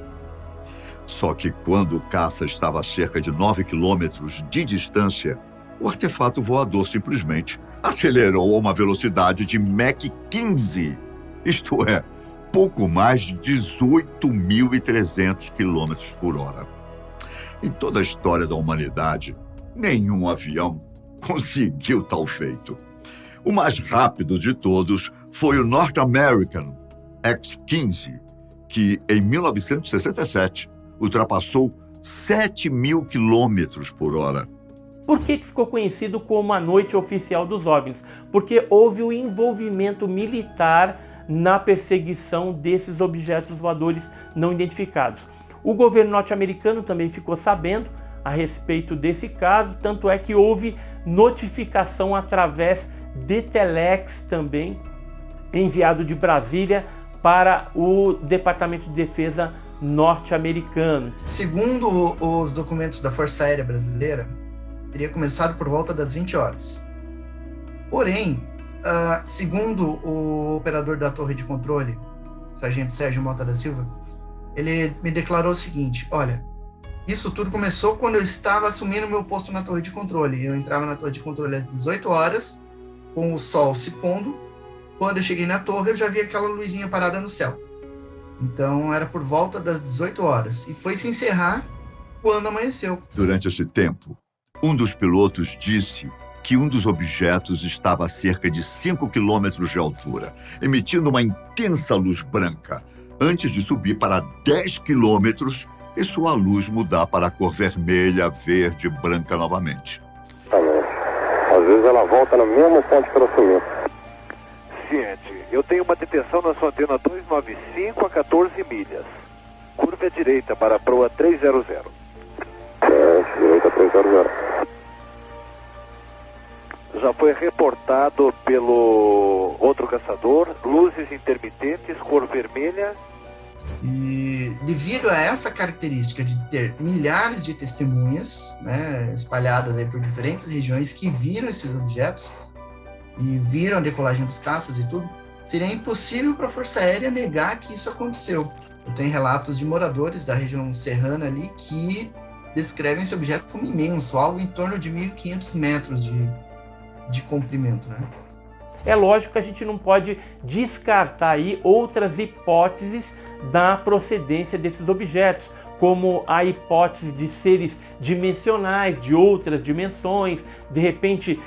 Só que quando o caça estava a cerca de 9 quilômetros de distância, o artefato voador simplesmente acelerou a uma velocidade de Mach 15, isto é, pouco mais de 18.300 km por hora. Em toda a história da humanidade, nenhum avião conseguiu tal feito. O mais rápido de todos foi o North American X-15, que em 1967 ultrapassou 7.000 km por hora. Por que ficou conhecido como a Noite Oficial dos OVNIs? Porque houve o envolvimento militar na perseguição desses objetos voadores não identificados. O governo norte-americano também ficou sabendo a respeito desse caso, tanto é que houve notificação através de telex também, enviado de Brasília para o Departamento de Defesa norte-americano. Segundo os documentos da Força Aérea Brasileira, teria começado por volta das 20 horas. Porém, segundo o operador da torre de controle, Sargento Sérgio Mota da Silva, ele me declarou o seguinte: olha, isso tudo começou quando eu estava assumindo meu posto na torre de controle. Eu entrava na torre de controle às 18 horas, com o sol se pondo. Quando eu cheguei na torre, eu já vi aquela luzinha parada no céu. Então, era por volta das 18 horas. E foi se encerrar quando amanheceu. Durante esse tempo, um dos pilotos disse que um dos objetos estava a cerca de 5 quilômetros de altura, emitindo uma intensa luz branca, antes de subir para 10 quilômetros e sua luz mudar para a cor vermelha, verde e branca novamente. Às vezes ela volta no mesmo ponto que ela sumiu. Ciente, eu tenho uma detenção na sua antena 295 a 14 milhas. Curva à direita para a proa 300. Direita 300. Já foi reportado pelo outro caçador, luzes intermitentes, cor vermelha. E devido a essa característica de ter milhares de testemunhas, né, espalhadas aí por diferentes regiões que viram esses objetos e viram a decolagem dos caças e tudo, seria impossível para a Força Aérea negar que isso aconteceu. Eu tenho relatos de moradores da região serrana ali que descrevem esse objeto como imenso, algo em torno de 1.500 metros de comprimento, né? É lógico que a gente não pode descartar aí outras hipóteses da procedência desses objetos, como a hipótese de seres dimensionais, de outras dimensões, de repente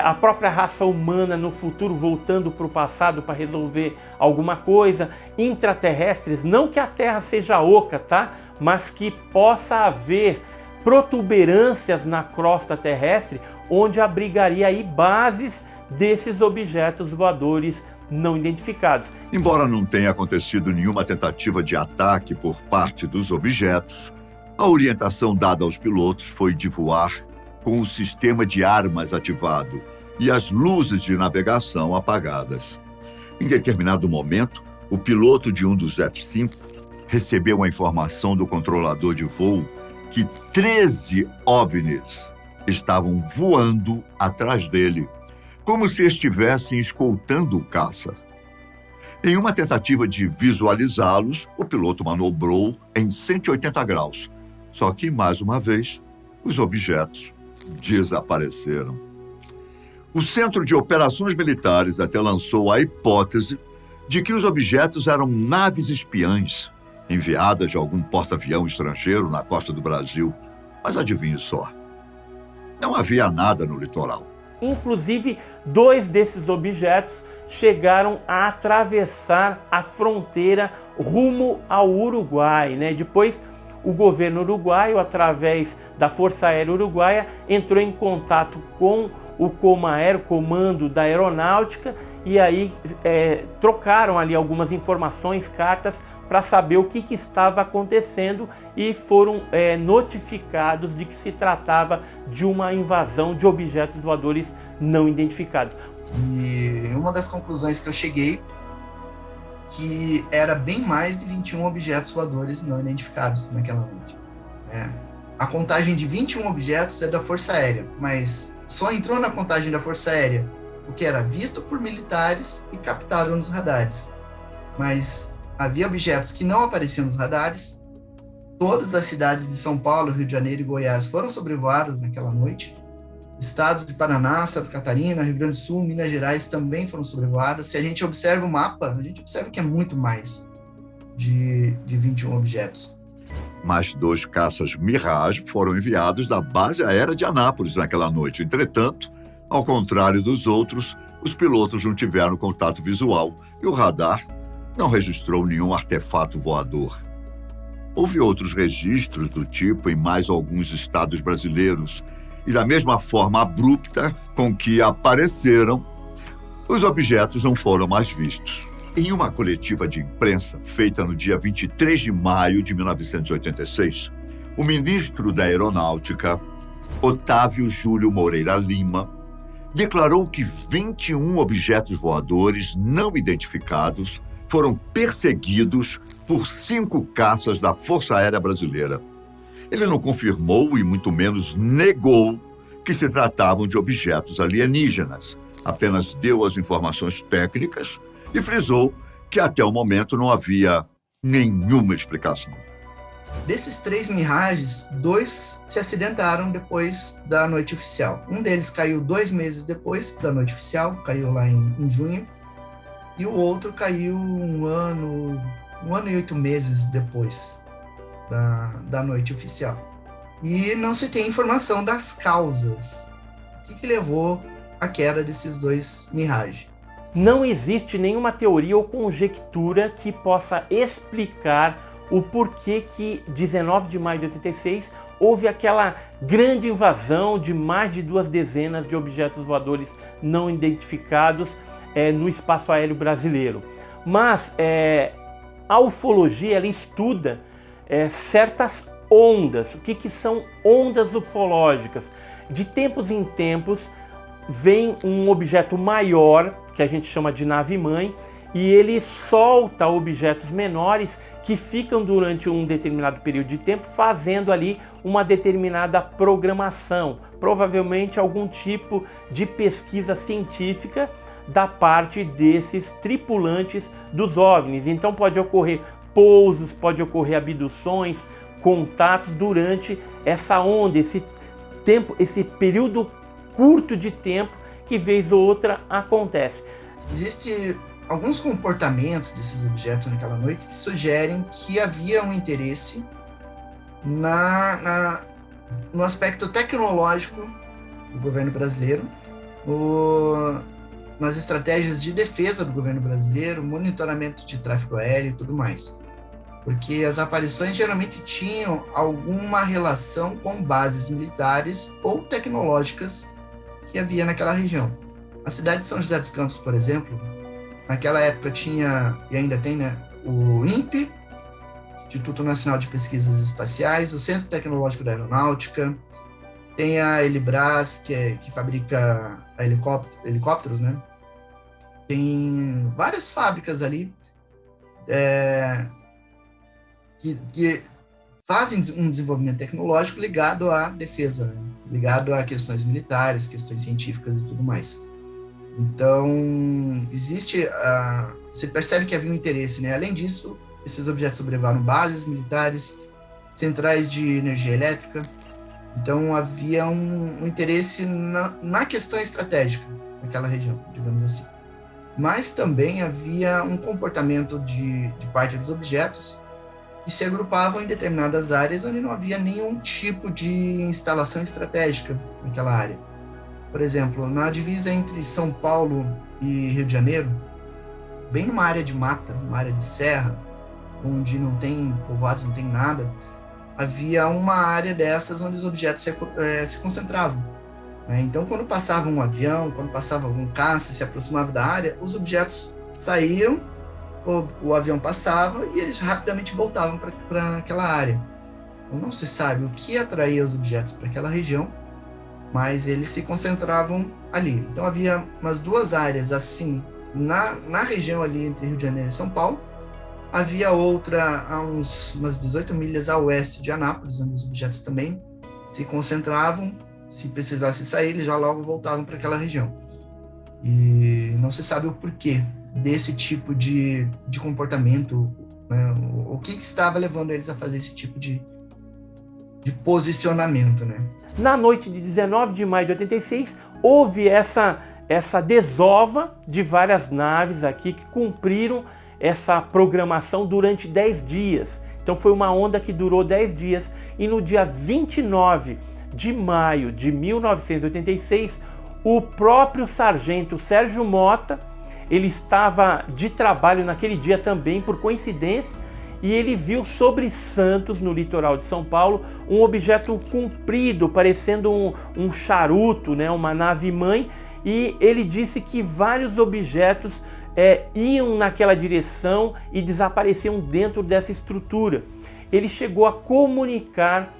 a própria raça humana no futuro voltando para o passado para resolver alguma coisa, intraterrestres, não que a Terra seja oca, tá? Mas que possa haver protuberâncias na crosta terrestre onde abrigaria aí bases desses objetos voadores não identificados. Embora não tenha acontecido nenhuma tentativa de ataque por parte dos objetos, a orientação dada aos pilotos foi de voar com o sistema de armas ativado e as luzes de navegação apagadas. Em determinado momento, o piloto de um dos F-5 recebeu a informação do controlador de voo que 13 OVNIs estavam voando atrás dele, como se estivessem escoltando o caça. Em uma tentativa de visualizá-los, o piloto manobrou em 180 graus. Só que, mais uma vez, os objetos desapareceram. O Centro de Operações Militares até lançou a hipótese de que os objetos eram naves espiãs, enviadas de algum porta-avião estrangeiro na costa do Brasil. Mas adivinhe só, não havia nada no litoral. Inclusive, 2 desses objetos chegaram a atravessar a fronteira rumo ao Uruguai, né? Depois, o governo uruguaio, através da Força Aérea Uruguaia, entrou em contato com o Comaer, Comando da Aeronáutica, e aí trocaram ali algumas informações, cartas, para saber o que estava acontecendo e foram notificados de que se tratava de uma invasão de objetos voadores não identificados. E uma das conclusões que eu cheguei, que era bem mais de 21 objetos voadores não identificados naquela noite. A contagem de 21 objetos é da Força Aérea, mas só entrou na contagem da Força Aérea o que era visto por militares e captado nos radares. Mas havia objetos que não apareciam nos radares. Todas as cidades de São Paulo, Rio de Janeiro e Goiás foram sobrevoadas naquela noite. Estados de Paraná, Santa Catarina, Rio Grande do Sul, Minas Gerais também foram sobrevoadas. Se a gente observa o mapa, a gente observa que é muito mais de 21 objetos. Mais 2 caças Mirage foram enviados da base aérea de Anápolis naquela noite. Entretanto, ao contrário dos outros, os pilotos não tiveram contato visual e o radar não registrou nenhum artefato voador. Houve outros registros do tipo em mais alguns estados brasileiros e da mesma forma abrupta com que apareceram, os objetos não foram mais vistos. Em uma coletiva de imprensa feita no dia 23 de maio de 1986, o ministro da Aeronáutica, Otávio Júlio Moreira Lima, declarou que 21 objetos voadores não identificados foram perseguidos por 5 caças da Força Aérea Brasileira. Ele não confirmou e muito menos negou que se tratavam de objetos alienígenas, apenas deu as informações técnicas e frisou que até o momento não havia nenhuma explicação. Desses 3 Mirages, 2 se acidentaram depois da noite oficial. Um deles caiu 2 meses depois da noite oficial, caiu lá em junho, e o outro caiu um ano e 8 meses depois da noite oficial. E não se tem informação das causas. O que levou à queda desses 2 Mirage? Não existe nenhuma teoria ou conjectura que possa explicar o porquê que 19 de maio de 86 houve aquela grande invasão de mais de 2 dezenas de objetos voadores não identificados no espaço aéreo brasileiro. Mas a ufologia ela estuda certas ondas. O que são ondas ufológicas? De tempos em tempos vem um objeto maior, que a gente chama de nave-mãe, e ele solta objetos menores que ficam durante um determinado período de tempo fazendo ali uma determinada programação, provavelmente algum tipo de pesquisa científica da parte desses tripulantes dos OVNIs. Então pode ocorrer pousos, pode ocorrer abduções, contatos durante essa onda, esse tempo, esse período curto de tempo que vez ou outra acontece. Existem alguns comportamentos desses objetos naquela noite que sugerem que havia um interesse no aspecto tecnológico do governo brasileiro, nas estratégias de defesa do governo brasileiro, monitoramento de tráfego aéreo e tudo mais. Porque as aparições geralmente tinham alguma relação com bases militares ou tecnológicas que havia naquela região. A cidade de São José dos Campos, por exemplo, naquela época tinha, e ainda tem, o INPE, Instituto Nacional de Pesquisas Espaciais, o Centro Tecnológico da Aeronáutica, tem a Elibras, que fabrica helicópteros, Tem várias fábricas ali que fazem um desenvolvimento tecnológico ligado à defesa, ligado a questões militares, questões científicas e tudo mais. Então, você percebe que havia um interesse, Além disso, esses objetos sobrevoaram bases militares, centrais de energia elétrica. Então, havia um interesse na questão estratégica naquela região, digamos assim. Mas também havia um comportamento de parte dos objetos que se agrupavam em determinadas áreas onde não havia nenhum tipo de instalação estratégica naquela área. Por exemplo, na divisa entre São Paulo e Rio de Janeiro, bem numa área de mata, uma área de serra, onde não tem povoados, não tem nada, havia uma área dessas onde os objetos se concentravam. Então, quando passava um avião, quando passava algum caça, se aproximava da área, os objetos saíam, o avião passava e eles rapidamente voltavam para aquela área. Então, não se sabe o que atraía os objetos para aquela região, mas eles se concentravam ali. Então, havia umas 2 áreas assim, na região ali entre Rio de Janeiro e São Paulo. Havia outra a umas 18 milhas a oeste de Anápolis, onde os objetos também se concentravam. Se precisasse sair, eles já logo voltavam para aquela região. E não se sabe o porquê desse tipo de comportamento, o que estava levando eles a fazer esse tipo de posicionamento, né? Na noite de 19 de maio de 86, houve essa desova de várias naves aqui que cumpriram essa programação durante 10 dias. Então foi uma onda que durou 10 dias e no dia 29 de maio de 1986, o próprio sargento Sérgio Mota, ele estava de trabalho naquele dia também, por coincidência, e ele viu sobre Santos, no litoral de São Paulo, um objeto comprido, parecendo um charuto, né, uma nave-mãe, e ele disse que vários objetos iam naquela direção e desapareciam dentro dessa estrutura. Ele chegou a comunicar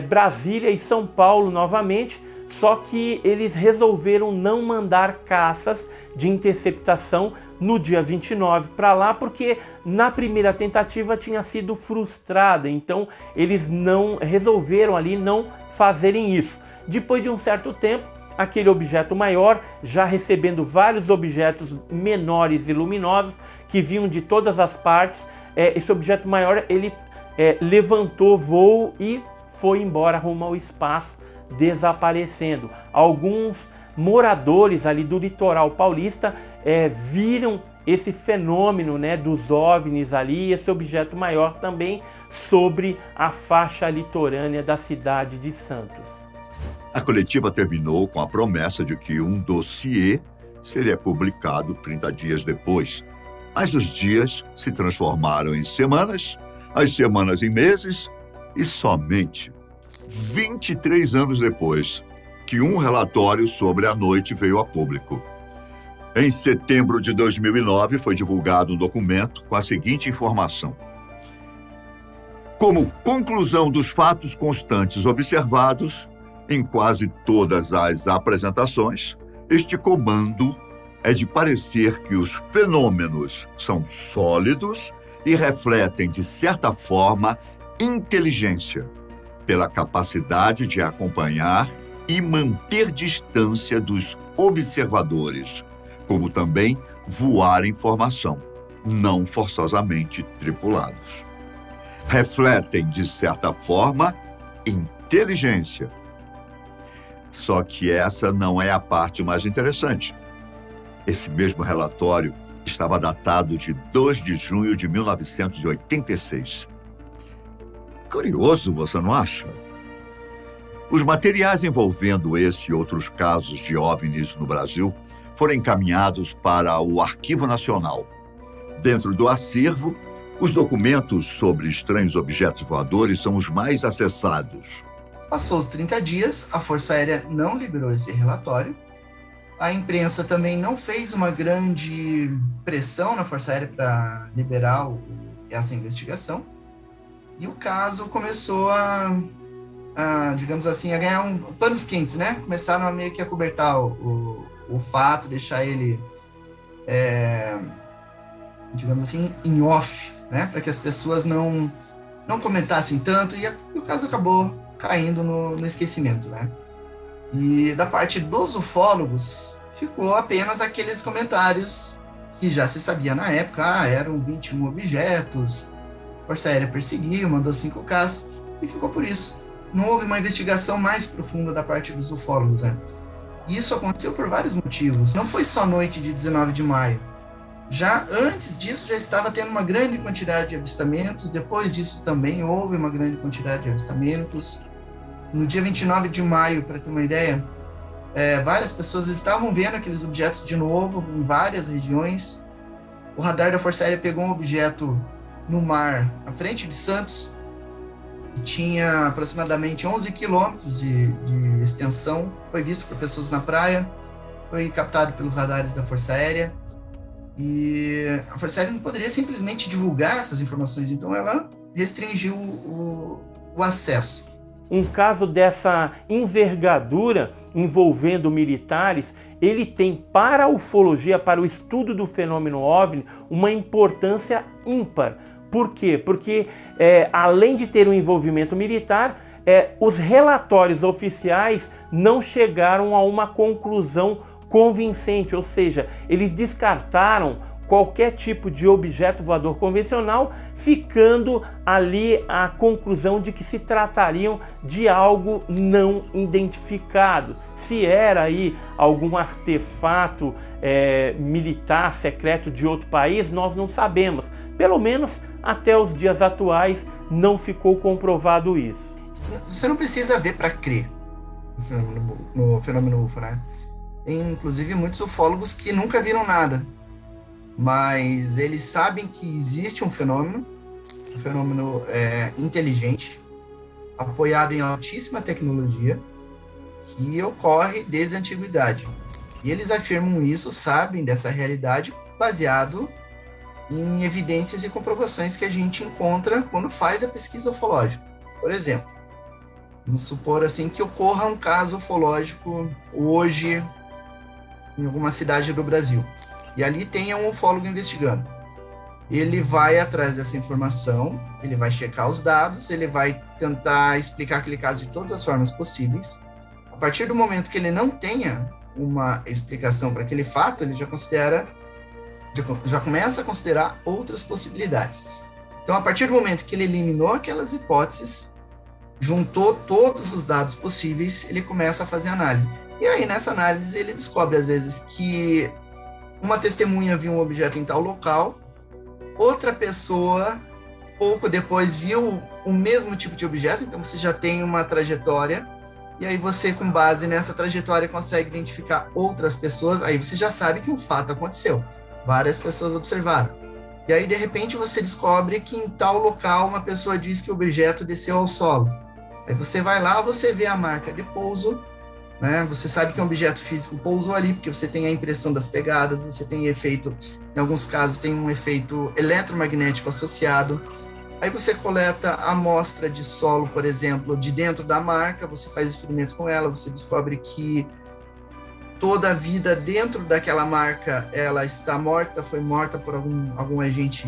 Brasília e São Paulo novamente, só que eles resolveram não mandar caças de interceptação no dia 29 para lá, porque na primeira tentativa tinha sido frustrada, então eles não resolveram ali não fazerem isso. Depois de um certo tempo, aquele objeto maior, já recebendo vários objetos menores e luminosos que vinham de todas as partes, esse objeto maior ele levantou voo e foi embora rumo ao espaço, desaparecendo. Alguns moradores ali do litoral paulista viram esse fenômeno, né, dos OVNIs ali, esse objeto maior também sobre a faixa litorânea da cidade de Santos. A coletiva terminou com a promessa de que um dossiê seria publicado 30 dias depois. Mas os dias se transformaram em semanas, as semanas em meses e somente 23 anos depois que um relatório sobre a noite veio a público. Em setembro de 2009 foi divulgado um documento com a seguinte informação: como conclusão dos fatos constantes observados em quase todas as apresentações, este comando é de parecer que os fenômenos são sólidos e refletem, de certa forma, inteligência, pela capacidade de acompanhar e manter distância dos observadores, como também voar em formação, não forçosamente tripulados. Refletem, de certa forma, inteligência. Só que essa não é a parte mais interessante. Esse mesmo relatório estava datado de 2 de junho de 1986. Curioso, você não acha? Os materiais envolvendo esse e outros casos de OVNIs no Brasil foram encaminhados para o Arquivo Nacional. Dentro do acervo, os documentos sobre estranhos objetos voadores são os mais acessados. Passou os 30 dias, a Força Aérea não liberou esse relatório. A imprensa também não fez uma grande pressão na Força Aérea para liberar essa investigação. E o caso começou digamos assim, a ganhar panos quentes, né? Começaram a meio que acobertar o fato, deixar ele, digamos assim, em off, né? Para que as pessoas não comentassem tanto, e o caso acabou caindo no esquecimento, né? E da parte dos ufólogos, ficou apenas aqueles comentários que já se sabia na época: eram 21 objetos, a Força Aérea perseguiu, mandou 5 caças, e ficou por isso. Não houve uma investigação mais profunda da parte dos ufólogos, né? E isso aconteceu por vários motivos. Não foi só a noite de 19 de maio. Já antes disso, já estava tendo uma grande quantidade de avistamentos. Depois disso também houve uma grande quantidade de avistamentos. No dia 29 de maio, para ter uma ideia, várias pessoas estavam vendo aqueles objetos de novo em várias regiões. O radar da Força Aérea pegou um objeto no mar, à frente de Santos, que tinha aproximadamente 11 quilômetros de extensão. Foi visto por pessoas na praia, foi captado pelos radares da Força Aérea. E a Força Aérea não poderia simplesmente divulgar essas informações, então ela restringiu o acesso. Um caso dessa envergadura envolvendo militares, ele tem para a ufologia, para o estudo do fenômeno OVNI, uma importância ímpar. Por quê? Porque além de ter um envolvimento militar, os relatórios oficiais não chegaram a uma conclusão convincente, ou seja, eles descartaram qualquer tipo de objeto voador convencional, ficando ali a conclusão de que se tratariam de algo não identificado. Se era aí algum artefato militar secreto de outro país, nós não sabemos. Pelo menos até os dias atuais não ficou comprovado isso. Você não precisa ver para crer no fenômeno UFO, né? Tem inclusive muitos ufólogos que nunca viram nada, mas eles sabem que existe um fenômeno inteligente, apoiado em altíssima tecnologia, que ocorre desde a antiguidade. E eles afirmam isso, sabem dessa realidade, baseado em evidências e comprovações que a gente encontra quando faz a pesquisa ufológica. Por exemplo, vamos supor assim que ocorra um caso ufológico hoje em alguma cidade do Brasil, e ali tenha um ufólogo investigando. Ele vai atrás dessa informação, ele vai checar os dados, ele vai tentar explicar aquele caso de todas as formas possíveis. A partir do momento que ele não tenha uma explicação para aquele fato, ele já começa a considerar outras possibilidades. Então, a partir do momento que ele eliminou aquelas hipóteses, juntou todos os dados possíveis, ele começa a fazer análise. E aí, nessa análise, ele descobre, às vezes, que uma testemunha viu um objeto em tal local, outra pessoa, pouco depois, viu o mesmo tipo de objeto, então você já tem uma trajetória, e aí você, com base nessa trajetória, consegue identificar outras pessoas, aí você já sabe que um fato aconteceu, várias pessoas observaram. E aí, de repente, você descobre que em tal local uma pessoa diz que o objeto desceu ao solo. Aí você vai lá, você vê a marca de pouso, né? Você sabe que um objeto físico pousou ali, porque você tem a impressão das pegadas, você tem efeito, em alguns casos tem um efeito eletromagnético associado. Aí você coleta a amostra de solo, por exemplo, de dentro da marca, você faz experimentos com ela, você descobre que toda a vida dentro daquela marca, ela está morta, foi morta por algum agente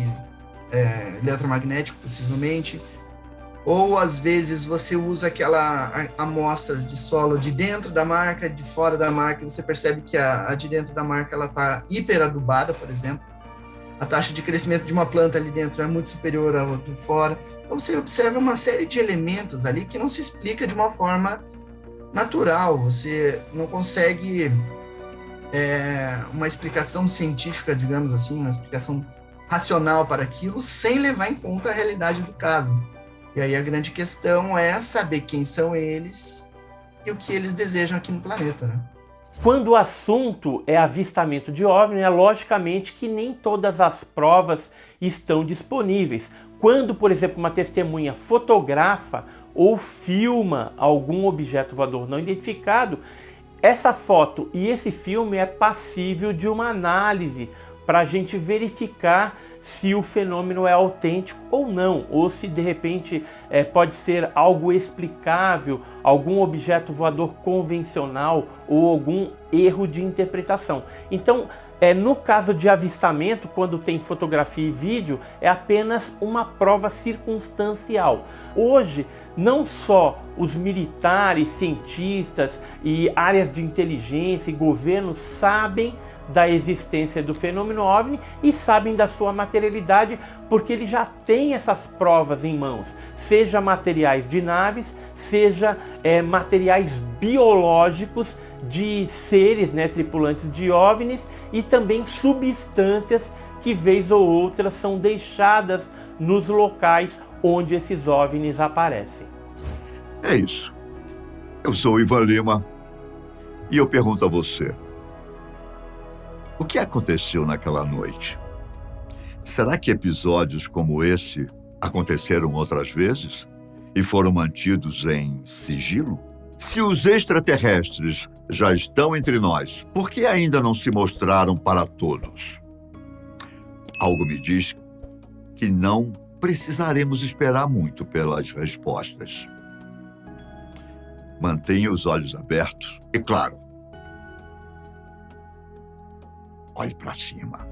eletromagnético, possivelmente. Ou, às vezes, você usa aquela amostras de solo de dentro da marca, de fora da marca, e você percebe que a de dentro da marca está hiperadubada, por exemplo. A taxa de crescimento de uma planta ali dentro é muito superior à outra fora. Então, você observa uma série de elementos ali que não se explica de uma forma natural. Você não consegue uma explicação científica, digamos assim, uma explicação racional para aquilo, sem levar em conta a realidade do caso. E aí a grande questão é saber quem são eles e o que eles desejam aqui no planeta, né? Quando o assunto é avistamento de OVNI, é logicamente que nem todas as provas estão disponíveis. Quando, por exemplo, uma testemunha fotografa ou filma algum objeto voador não identificado, essa foto e esse filme é passível de uma análise para a gente verificar se o fenômeno é autêntico ou não, ou se de repente pode ser algo explicável, algum objeto voador convencional ou algum erro de interpretação. Então, no caso de avistamento, quando tem fotografia e vídeo, é apenas uma prova circunstancial. Hoje, não só os militares, cientistas e áreas de inteligência e governos sabem da existência do fenômeno OVNI e sabem da sua materialidade, porque ele já tem essas provas em mãos, seja materiais de naves, seja materiais biológicos de seres, tripulantes de OVNIs, e também substâncias que vez ou outra são deixadas nos locais onde esses OVNIs aparecem. É isso. Eu sou o Ivan Lima e eu pergunto a você: o que aconteceu naquela noite? Será que episódios como esse aconteceram outras vezes e foram mantidos em sigilo? Se os extraterrestres já estão entre nós, por que ainda não se mostraram para todos? Algo me diz que não precisaremos esperar muito pelas respostas. Mantenha os olhos abertos e, claro, olhe para cima.